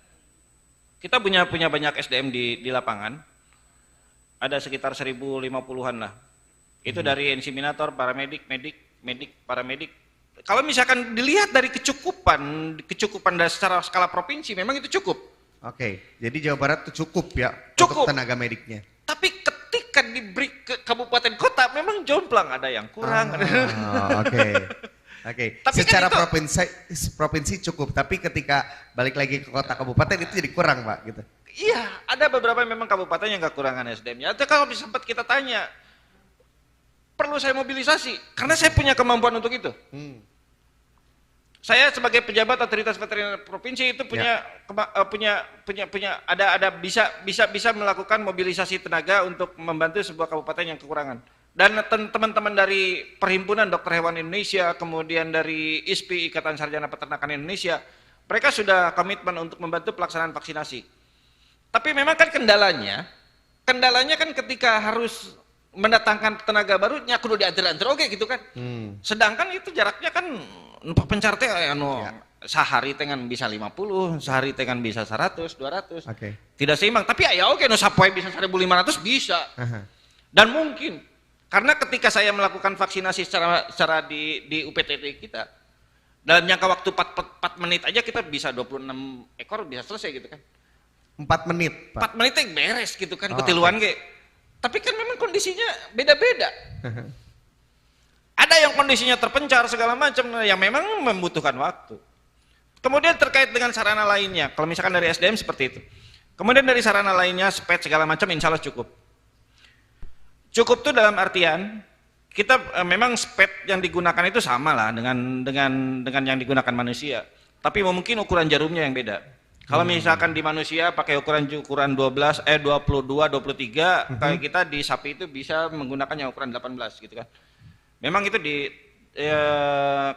Speaker 3: Kita punya banyak SDM di lapangan. Ada sekitar 1.050-an lah. Itu dari inseminator, paramedik, medik, paramedik. Kalau misalkan dilihat dari kecukupan dari secara skala provinsi memang itu cukup. Oke,
Speaker 2: jadi Jawa Barat itu cukup ya
Speaker 3: cukup
Speaker 2: untuk tenaga mediknya.
Speaker 3: Tapi ketika diberi ke kabupaten kota memang jomplang, ada yang kurang.
Speaker 2: Oke. Oke,
Speaker 3: Tapi kan
Speaker 2: secara
Speaker 3: itu-
Speaker 2: provinsi cukup, tapi ketika balik lagi ke kota kabupaten itu jadi kurang Pak gitu.
Speaker 3: Iya, ada beberapa memang kabupaten yang kekurangan SDM-nya. Atau kalau sempat kita tanya, perlu saya mobilisasi karena saya punya kemampuan untuk itu. Saya sebagai pejabat otoritas veteriner provinsi itu punya bisa melakukan mobilisasi tenaga untuk membantu sebuah kabupaten yang kekurangan. Dan teman-teman dari Perhimpunan Dokter Hewan Indonesia, kemudian dari ISPI Ikatan Sarjana Peternakan Indonesia, mereka sudah komitmen untuk membantu pelaksanaan vaksinasi. Tapi memang kan kendalanya kan ketika harus mendatangkan tenaga baru nya kudu diantar-antar oke gitu kan. Sedangkan itu jaraknya kan pencar teh sehari dengan bisa 50, sehari dengan bisa 100, 200.
Speaker 2: Oke.
Speaker 3: Tidak seimbang, tapi ya oke no sapoe bisa 1.500 bisa. Dan mungkin karena ketika saya melakukan vaksinasi secara di UPTT kita dalam jangka waktu 4 menit aja kita bisa 26 ekor bisa selesai gitu kan.
Speaker 2: 4 menit Pak.
Speaker 3: 4 menit yang beres gitu kan,
Speaker 2: Oh,
Speaker 3: ketiluan ge. Tapi kan memang kondisinya beda-beda. Ada yang kondisinya terpencar segala macam yang memang membutuhkan waktu. Kemudian terkait dengan sarana lainnya, kalau misalkan dari SDM seperti itu. Kemudian dari sarana lainnya, sped segala macam insya Allah cukup. Cukup tuh dalam artian kita memang sped yang digunakan itu sama lah dengan yang digunakan manusia. Tapi mungkin ukuran jarumnya yang beda. Kalau misalkan di manusia pakai ukuran 22, 23, kayak kita di sapi itu bisa menggunakan yang ukuran 18 gitu kan. Memang itu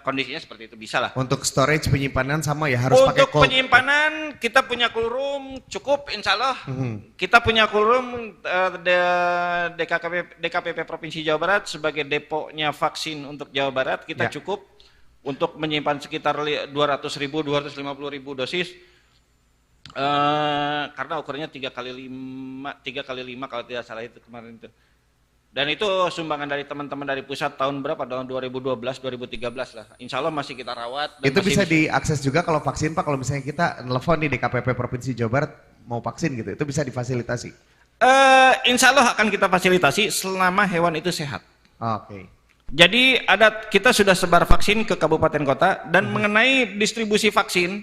Speaker 3: kondisinya seperti itu bisa lah.
Speaker 2: Untuk storage penyimpanan sama ya harus pakai
Speaker 3: Untuk
Speaker 2: cold.
Speaker 3: penyimpanan kita punya cool room cukup insya Allah. Kita punya cool room DKPP Provinsi Jawa Barat sebagai deponya vaksin untuk Jawa Barat kita cukup untuk menyimpan sekitar 200.000, 250.000 dosis. Karena ukurannya 3 kali 5 kalau tidak salah itu kemarin itu. Dan itu sumbangan dari teman-teman dari pusat tahun berapa? Tahun 2012, 2013 lah. Insya Allah masih kita rawat. Dan
Speaker 2: Itu
Speaker 3: masih
Speaker 2: bisa diakses juga kalau vaksin Pak, kalau misalnya kita nelfon nih di KPP Provinsi Jawa Barat mau vaksin gitu, itu bisa difasilitasi.
Speaker 3: Insya Allah akan kita fasilitasi selama hewan itu sehat.
Speaker 2: Oke.
Speaker 3: Jadi kita sudah sebar vaksin ke kabupaten kota dan mengenai distribusi vaksin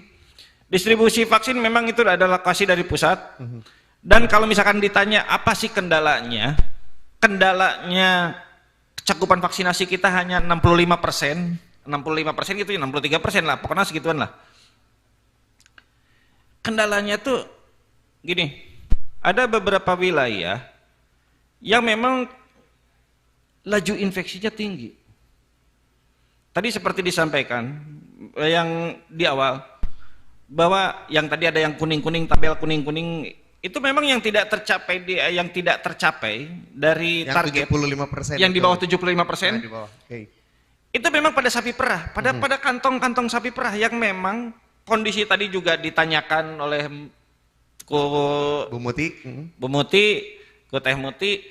Speaker 3: memang itu adalah lokasi dari pusat. Dan kalau misalkan ditanya apa sih kendalanya? Kendalanya cakupan vaksinasi kita hanya 65%, 65% gitu ya, 63% lah, pokoknya segituan lah. Kendalanya tuh gini, ada beberapa wilayah yang memang laju infeksinya tinggi. Tadi seperti disampaikan yang di awal, bahwa yang tadi ada yang kuning-kuning, tabel kuning-kuning itu memang yang tidak tercapai dari
Speaker 2: Yang
Speaker 3: target
Speaker 2: 75%
Speaker 3: yang di bawah 75%.
Speaker 2: Di bawah. Oke.
Speaker 3: Itu memang pada sapi perah, pada kantong-kantong sapi perah yang memang kondisi tadi juga ditanyakan oleh
Speaker 2: Bu Muti.
Speaker 3: Bu Muti, ku Teh Muti,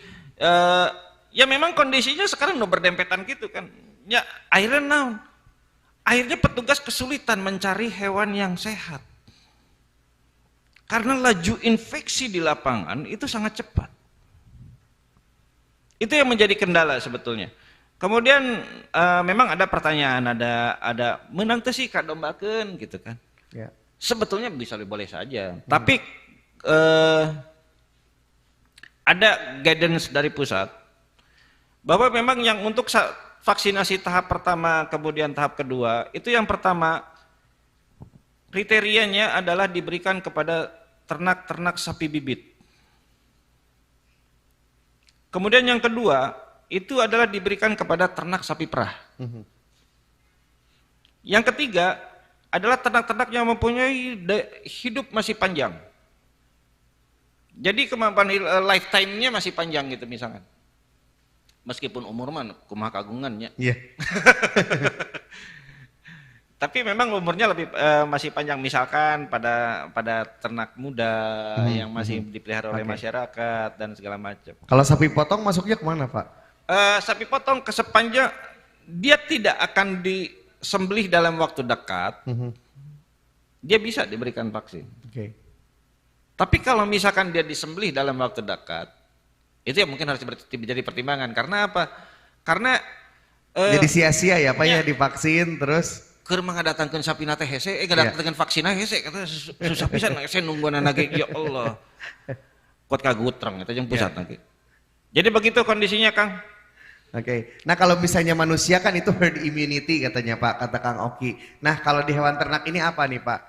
Speaker 3: ya memang kondisinya sekarang udah berdempetan gitu kan. Ya akhirnya naon? Akhirnya petugas kesulitan mencari hewan yang sehat. Karena laju infeksi di lapangan itu sangat cepat. Itu yang menjadi kendala sebetulnya. Kemudian memang ada pertanyaan, ada menang teh sih kadombakeun gitu kan.
Speaker 2: Ya.
Speaker 3: Sebetulnya bisa boleh saja, tapi ada guidance dari pusat bahwa memang yang untuk vaksinasi tahap pertama kemudian tahap kedua itu yang pertama kriterianya adalah diberikan kepada ternak-ternak sapi bibit. Kemudian yang kedua itu adalah diberikan kepada ternak sapi perah. Yang ketiga adalah ternak-ternak yang mempunyai hidup masih panjang. Jadi kemampuan lifetime-nya masih panjang gitu misalkan. Meskipun umur mah kumaha kagungannya.
Speaker 2: Iya.
Speaker 3: Tapi memang umurnya lebih masih panjang misalkan pada ternak muda yang masih dipelihara oleh masyarakat dan segala macam.
Speaker 2: Kalau sapi potong masuknya kemana Pak?
Speaker 3: Sapi potong sepanjang dia tidak akan disembelih dalam waktu dekat, dia bisa diberikan vaksin.
Speaker 2: Oke.
Speaker 3: Tapi kalau misalkan dia disembelih dalam waktu dekat, itu ya mungkin harus jadi pertimbangan. Karena apa? Karena
Speaker 2: Jadi sia-sia ya Pak ya divaksin terus.
Speaker 3: Keur mengadatangkeun sapina teh hese, ngadatangkeun vaksina hese, kata susah pisan saya nungguan lagi, ya Allah. Kuat kagutreng, itu yang pusat lagi. Jadi begitu kondisinya Kang.
Speaker 2: Oke. Nah kalau misalnya manusia kan itu herd immunity katanya Pak, kata Kang Oki. Nah kalau di hewan ternak ini apa nih Pak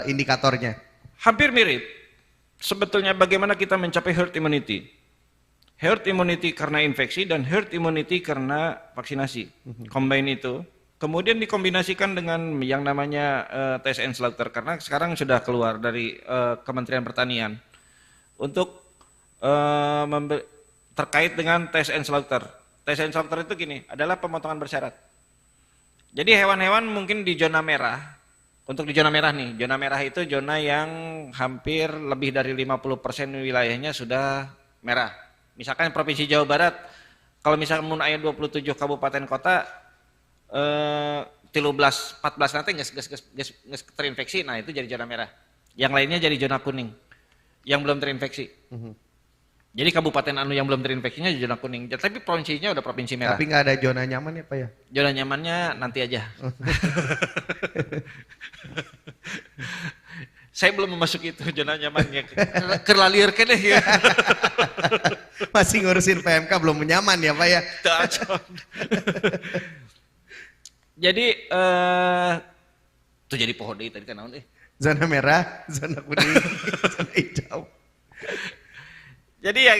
Speaker 2: indikatornya?
Speaker 3: Hampir mirip. Sebetulnya bagaimana kita mencapai herd immunity. Herd immunity karena infeksi dan herd immunity karena vaksinasi. Combine itu. Kemudian dikombinasikan dengan yang namanya test and slaughter. Karena sekarang sudah keluar dari Kementerian Pertanian. Untuk terkait dengan test and slaughter. Test and slaughter itu gini, adalah pemotongan bersyarat. Jadi hewan-hewan mungkin di zona merah. Untuk di zona merah nih, zona merah itu zona yang hampir lebih dari 50% wilayahnya sudah merah. Misalkan Provinsi Jawa Barat, kalau misalkan mun aya 27 kabupaten kota, 13, 14 nanti nggak terinfeksi, nah itu jadi zona merah. Yang lainnya jadi zona kuning, yang belum terinfeksi. Jadi kabupaten anu yang belum terinfeksinya zona kuning, tapi provinsinya udah provinsi merah.
Speaker 2: Tapi nggak ada zona nyaman ya Pak ya?
Speaker 3: Zona nyamannya nanti aja. Saya belum memasuki itu zona nyamannya. Kerlalir deh ya.
Speaker 2: Masih ngurusin PMK belum nyaman ya Pak ya?
Speaker 3: Jadi tuh jadi pohon deh tadi kan naon deh.
Speaker 2: Zona merah, zona kuning, zona hijau.
Speaker 3: Jadi yang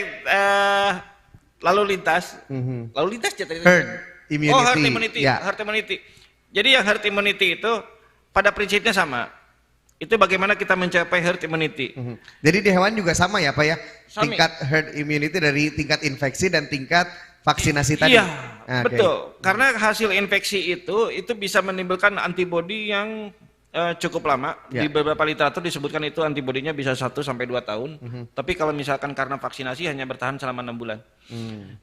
Speaker 3: lalu lintas
Speaker 2: Herd immunity.
Speaker 3: Oh, herd immunity.
Speaker 2: Ya.
Speaker 3: Herd immunity. Jadi yang herd immunity itu pada prinsipnya sama. Itu bagaimana kita mencapai herd immunity.
Speaker 2: Jadi di hewan juga sama ya Pak ya?
Speaker 3: Sami.
Speaker 2: Tingkat herd immunity dari tingkat infeksi dan tingkat vaksinasi tadi.
Speaker 3: Iya, betul. Karena hasil infeksi itu bisa menimbulkan antibodi yang cukup lama. Di beberapa literatur disebutkan itu antibodinya bisa 1 sampai 2 tahun. Tapi kalau misalkan karena vaksinasi hanya bertahan selama 6 bulan.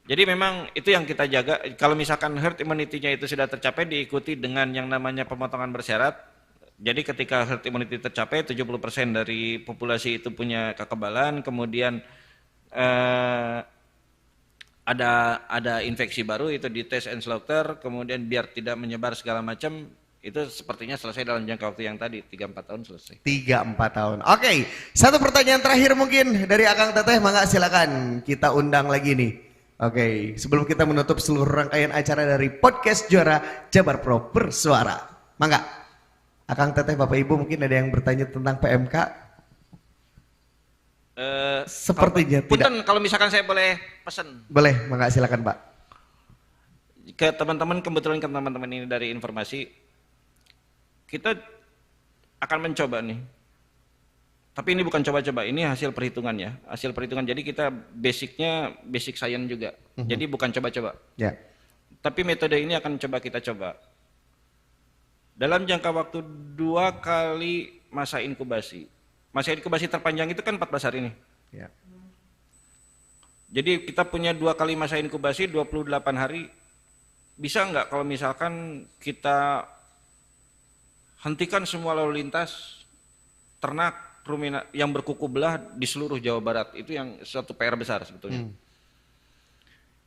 Speaker 3: Jadi memang itu yang kita jaga. Kalau misalkan herd immunity-nya itu sudah tercapai, diikuti dengan yang namanya pemotongan bersyarat. Jadi ketika herd immunity tercapai, 70% dari populasi itu punya kekebalan, kemudian ada infeksi baru, itu di test and slaughter, kemudian biar tidak menyebar segala macam, itu sepertinya selesai dalam jangka waktu yang tadi, 3-4 tahun selesai.
Speaker 2: 3-4 tahun. Oke, satu pertanyaan terakhir mungkin dari Akang Teteh, mangga silakan kita undang lagi nih. Oke, sebelum kita menutup seluruh rangkaian acara dari podcast Juara Jabar Pro Bersuara. Mangga, Akang Teteh, Bapak Ibu mungkin ada yang bertanya tentang PMK? Sepertinya tidak.
Speaker 3: Punten, kalau misalkan saya boleh pesan.
Speaker 2: Boleh, mangga silakan Pak.
Speaker 3: Ke teman-teman, kebetulan ke teman-teman ini dari informasi, kita akan mencoba nih. Tapi ini bukan coba-coba, ini hasil perhitungan ya. Hasil perhitungan, jadi kita basicnya basic science juga. Jadi bukan coba-coba.
Speaker 2: Ya.
Speaker 3: Tapi metode ini akan kita coba. Dalam jangka waktu 2 kali masa inkubasi. Masa inkubasi terpanjang itu kan 14 hari nih.
Speaker 2: Ya.
Speaker 3: Jadi kita punya 2 kali masa inkubasi 28 hari. Bisa nggak kalau misalkan kita hentikan semua lalu lintas ternak ruminant yang berkuku belah di seluruh Jawa Barat. Itu yang suatu PR besar sebetulnya.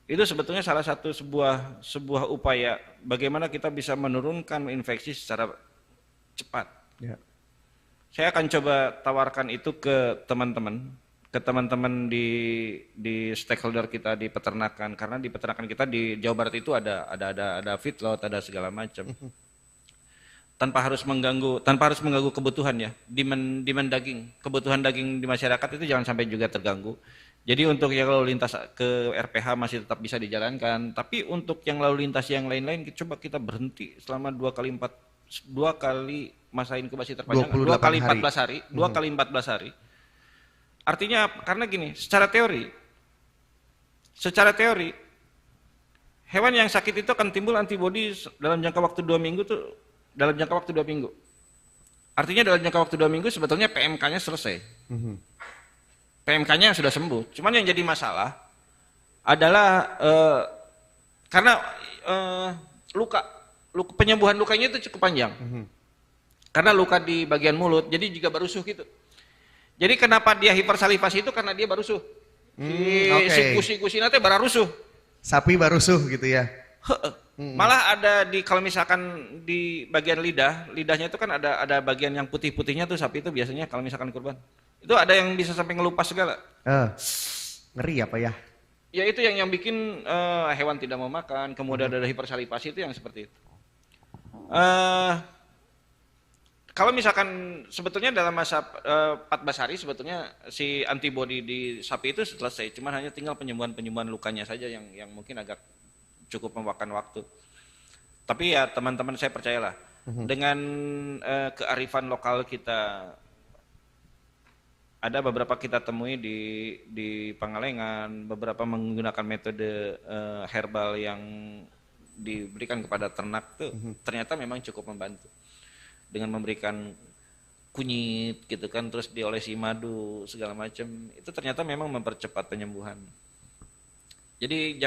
Speaker 3: Itu sebetulnya salah satu sebuah upaya bagaimana kita bisa menurunkan infeksi secara cepat.
Speaker 2: Ya.
Speaker 3: Saya akan coba tawarkan itu ke teman-teman di stakeholder kita di peternakan, karena di peternakan kita di Jawa Barat itu ada feedlot, ada segala macam. Tanpa harus mengganggu kebutuhan ya, demand daging, kebutuhan daging di masyarakat itu jangan sampai juga terganggu. Jadi untuk yang lalu lintas ke RPH masih tetap bisa dijalankan, tapi untuk yang lalu lintas yang lain-lain coba kita berhenti selama 2 kali masa inkubasi terpanjang, 2 kali 14 hari, 2 kali 14 hari. Artinya karena gini, secara teori hewan yang sakit itu akan timbul antibodi dalam jangka waktu 2 minggu tuh. Dalam jangka waktu 2 minggu. Artinya dalam jangka waktu 2 minggu sebetulnya PMK-nya selesai. PMK-nya sudah sembuh. Cuman yang jadi masalah adalah karena penyembuhan lukanya itu cukup panjang. Karena luka di bagian mulut, jadi juga barusuh gitu. Jadi kenapa dia hipersalivasi itu karena dia barusuh. Si kusi-kusi nanti bararusuh.
Speaker 2: Sapi barusuh gitu ya.
Speaker 3: Malah ada kalau misalkan di bagian lidahnya itu kan ada bagian yang putih-putihnya tuh sapi itu biasanya kalau misalkan kurban. Itu ada yang bisa sampai ngelupas segala.
Speaker 2: Ngeri apa ya?
Speaker 3: Ya itu yang bikin hewan tidak mau makan, kemudian ada hipersalivasi itu yang seperti itu. Kalau misalkan sebetulnya dalam masa 14 hari sebetulnya si antibodi di sapi itu selesai, cuman hanya tinggal penyembuhan lukanya saja yang mungkin agak cukup memakan waktu. Tapi ya teman-teman saya percayalah dengan kearifan lokal kita, ada beberapa kita temui di Pangalengan, beberapa menggunakan metode herbal yang diberikan kepada ternak tuh ternyata memang cukup membantu. Dengan memberikan kunyit gitu kan, terus diolesi madu segala macam, itu ternyata memang mempercepat penyembuhan. Jadi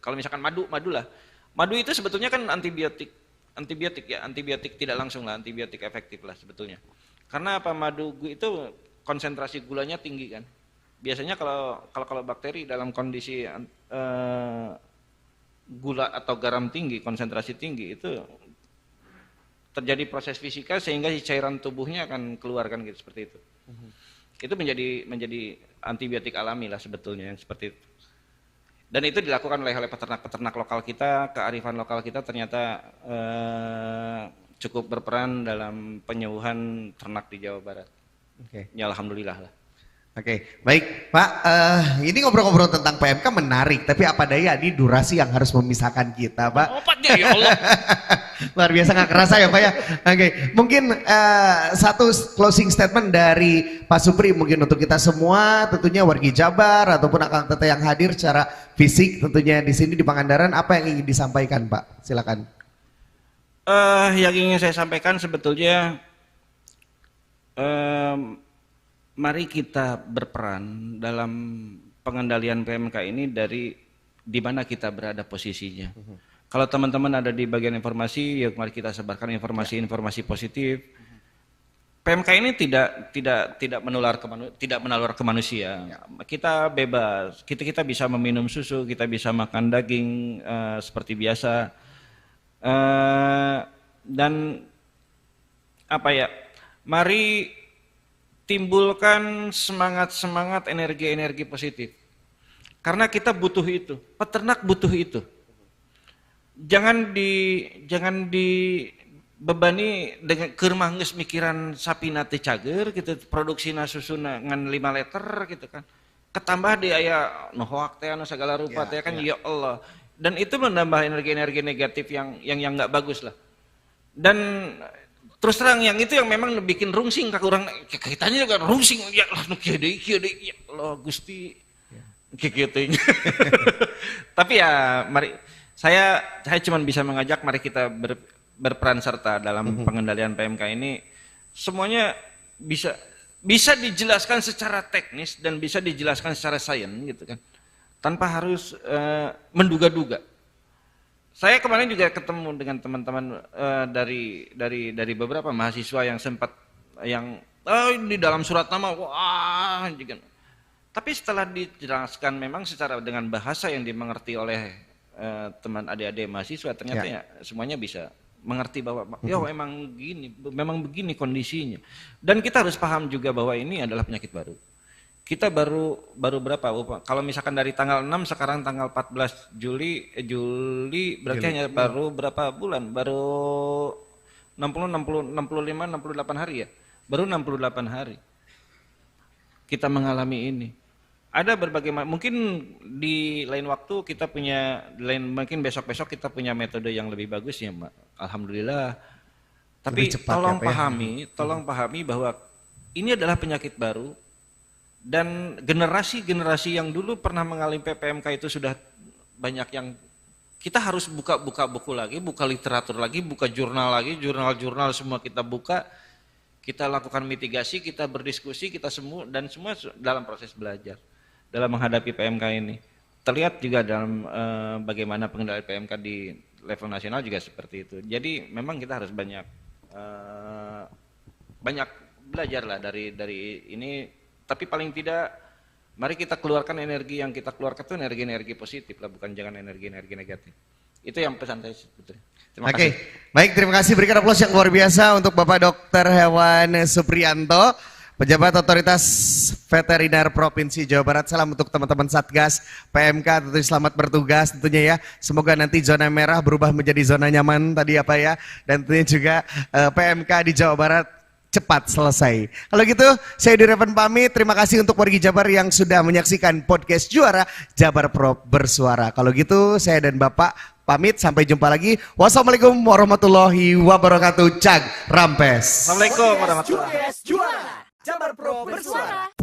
Speaker 3: kalau misalkan madu lah, madu itu sebetulnya kan antibiotik tidak langsung lah, antibiotik efektif lah sebetulnya. Karena apa, madu itu konsentrasi gulanya tinggi kan. Biasanya kalau bakteri dalam kondisi gula atau garam tinggi, konsentrasi tinggi, itu terjadi proses fisika sehingga si cairan tubuhnya akan keluarkan gitu, seperti itu. Itu menjadi antibiotik alami lah sebetulnya yang seperti itu. Dan itu dilakukan oleh peternak-peternak lokal kita, kearifan lokal kita ternyata cukup berperan dalam penyembuhan ternak di Jawa Barat. Ya alhamdulillah lah.
Speaker 2: Oke, baik Pak, ini ngobrol-ngobrol tentang PMK menarik, tapi apa daya ini durasi yang harus memisahkan kita Pak.
Speaker 3: Obatnya ya Allah.
Speaker 2: Luar biasa, nggak kerasa ya Pak ya. Oke, mungkin satu closing statement dari Pak Supri mungkin untuk kita semua, tentunya wargi Jabar ataupun akang teteh yang hadir secara fisik tentunya di sini di Pangandaran, apa yang ingin disampaikan Pak? Silakan.
Speaker 3: Yang ingin saya sampaikan sebetulnya mari kita berperan dalam pengendalian PMK ini dari di mana kita berada posisinya. Kalau teman-teman ada di bagian informasi, ya mari kita sebarkan informasi-informasi positif. PMK ini tidak menular ke manusia. Kita bebas. Kita bisa meminum susu, kita bisa makan daging seperti biasa. Dan apa ya? Mari timbulkan semangat energi positif. Karena kita butuh itu, peternak butuh itu. Jangan dibebani dengan keur geus mikiran sapi nate cager gitu, produksina susuna ngan 5 liter gitu kan. Ketambah di aya nu hoak teh anu segala rupa teh kan, ya Allah. Dan itu menambah energi-energi negatif yang enggak bagus lah. Dan terus terang yang itu yang memang bikin rungsing ka urang, kitanya juga rungsing, ya Allah nu kieu deui ya Allah Gusti. Kieu teh. Tapi ya mari saya cuma bisa mengajak mari kita berperan serta dalam pengendalian PMK ini. Semuanya bisa dijelaskan secara teknis dan bisa dijelaskan secara sains gitu kan. Tanpa harus menduga-duga. Saya kemarin juga ketemu dengan teman-teman dari beberapa mahasiswa yang sempat di dalam surat nama wah juga. Tapi setelah dijelaskan memang secara dengan bahasa yang dimengerti oleh teman adik-adik mahasiswa, ternyata ya semuanya bisa mengerti bahwa memang begini kondisinya. Dan kita harus paham juga bahwa ini adalah penyakit baru. Kita baru berapa? Kalau misalkan dari tanggal 6 sekarang tanggal 14 Juli berarti hanya baru berapa bulan? Baru 65 68 hari ya. Baru 68 hari. Kita mengalami ini. Ada berbagai mungkin di lain waktu kita punya mungkin besok-besok kita punya metode yang lebih bagus ya, Mbak. Alhamdulillah. Tapi tolong pahami bahwa ini adalah penyakit baru. Dan generasi yang dulu pernah mengalami PMK itu sudah banyak yang kita harus buka buku lagi, buka literatur lagi, buka jurnal lagi, jurnal semua kita buka, kita lakukan mitigasi, kita berdiskusi, kita semua dalam proses belajar dalam menghadapi PMK ini. Terlihat juga dalam bagaimana pengendalian PMK di level nasional juga seperti itu. Jadi memang kita harus banyak belajar lah dari ini. Tapi paling tidak, mari kita keluarkan energi yang kita keluarkan itu energi-energi positif lah, bukan jangan energi-energi negatif. Itu yang pesan saya sebetulnya. Terima
Speaker 2: Oke,
Speaker 3: kasih.
Speaker 2: baik, terima kasih. Berikan aplaus yang luar biasa untuk Bapak Dr. Hewan Suprianto, Pejabat Otoritas Veteriner Provinsi Jawa Barat. Salam untuk teman-teman Satgas PMK, tentunya selamat bertugas tentunya ya. Semoga nanti zona merah berubah menjadi zona nyaman tadi apa ya. Dan tentunya juga PMK di Jawa Barat cepat selesai. Kalau gitu, saya Yudi Reven pamit. Terima kasih untuk wargi Jabar yang sudah menyaksikan podcast Juara Jabar Pro Bersuara. Kalau gitu, saya dan Bapak pamit. Sampai jumpa lagi. Wassalamualaikum warahmatullahi wabarakatuh. Cag Rampes.
Speaker 3: Assalamualaikum warahmatullahi wabarakatuh.
Speaker 1: Podcast Juara Jabar Pro Bersuara.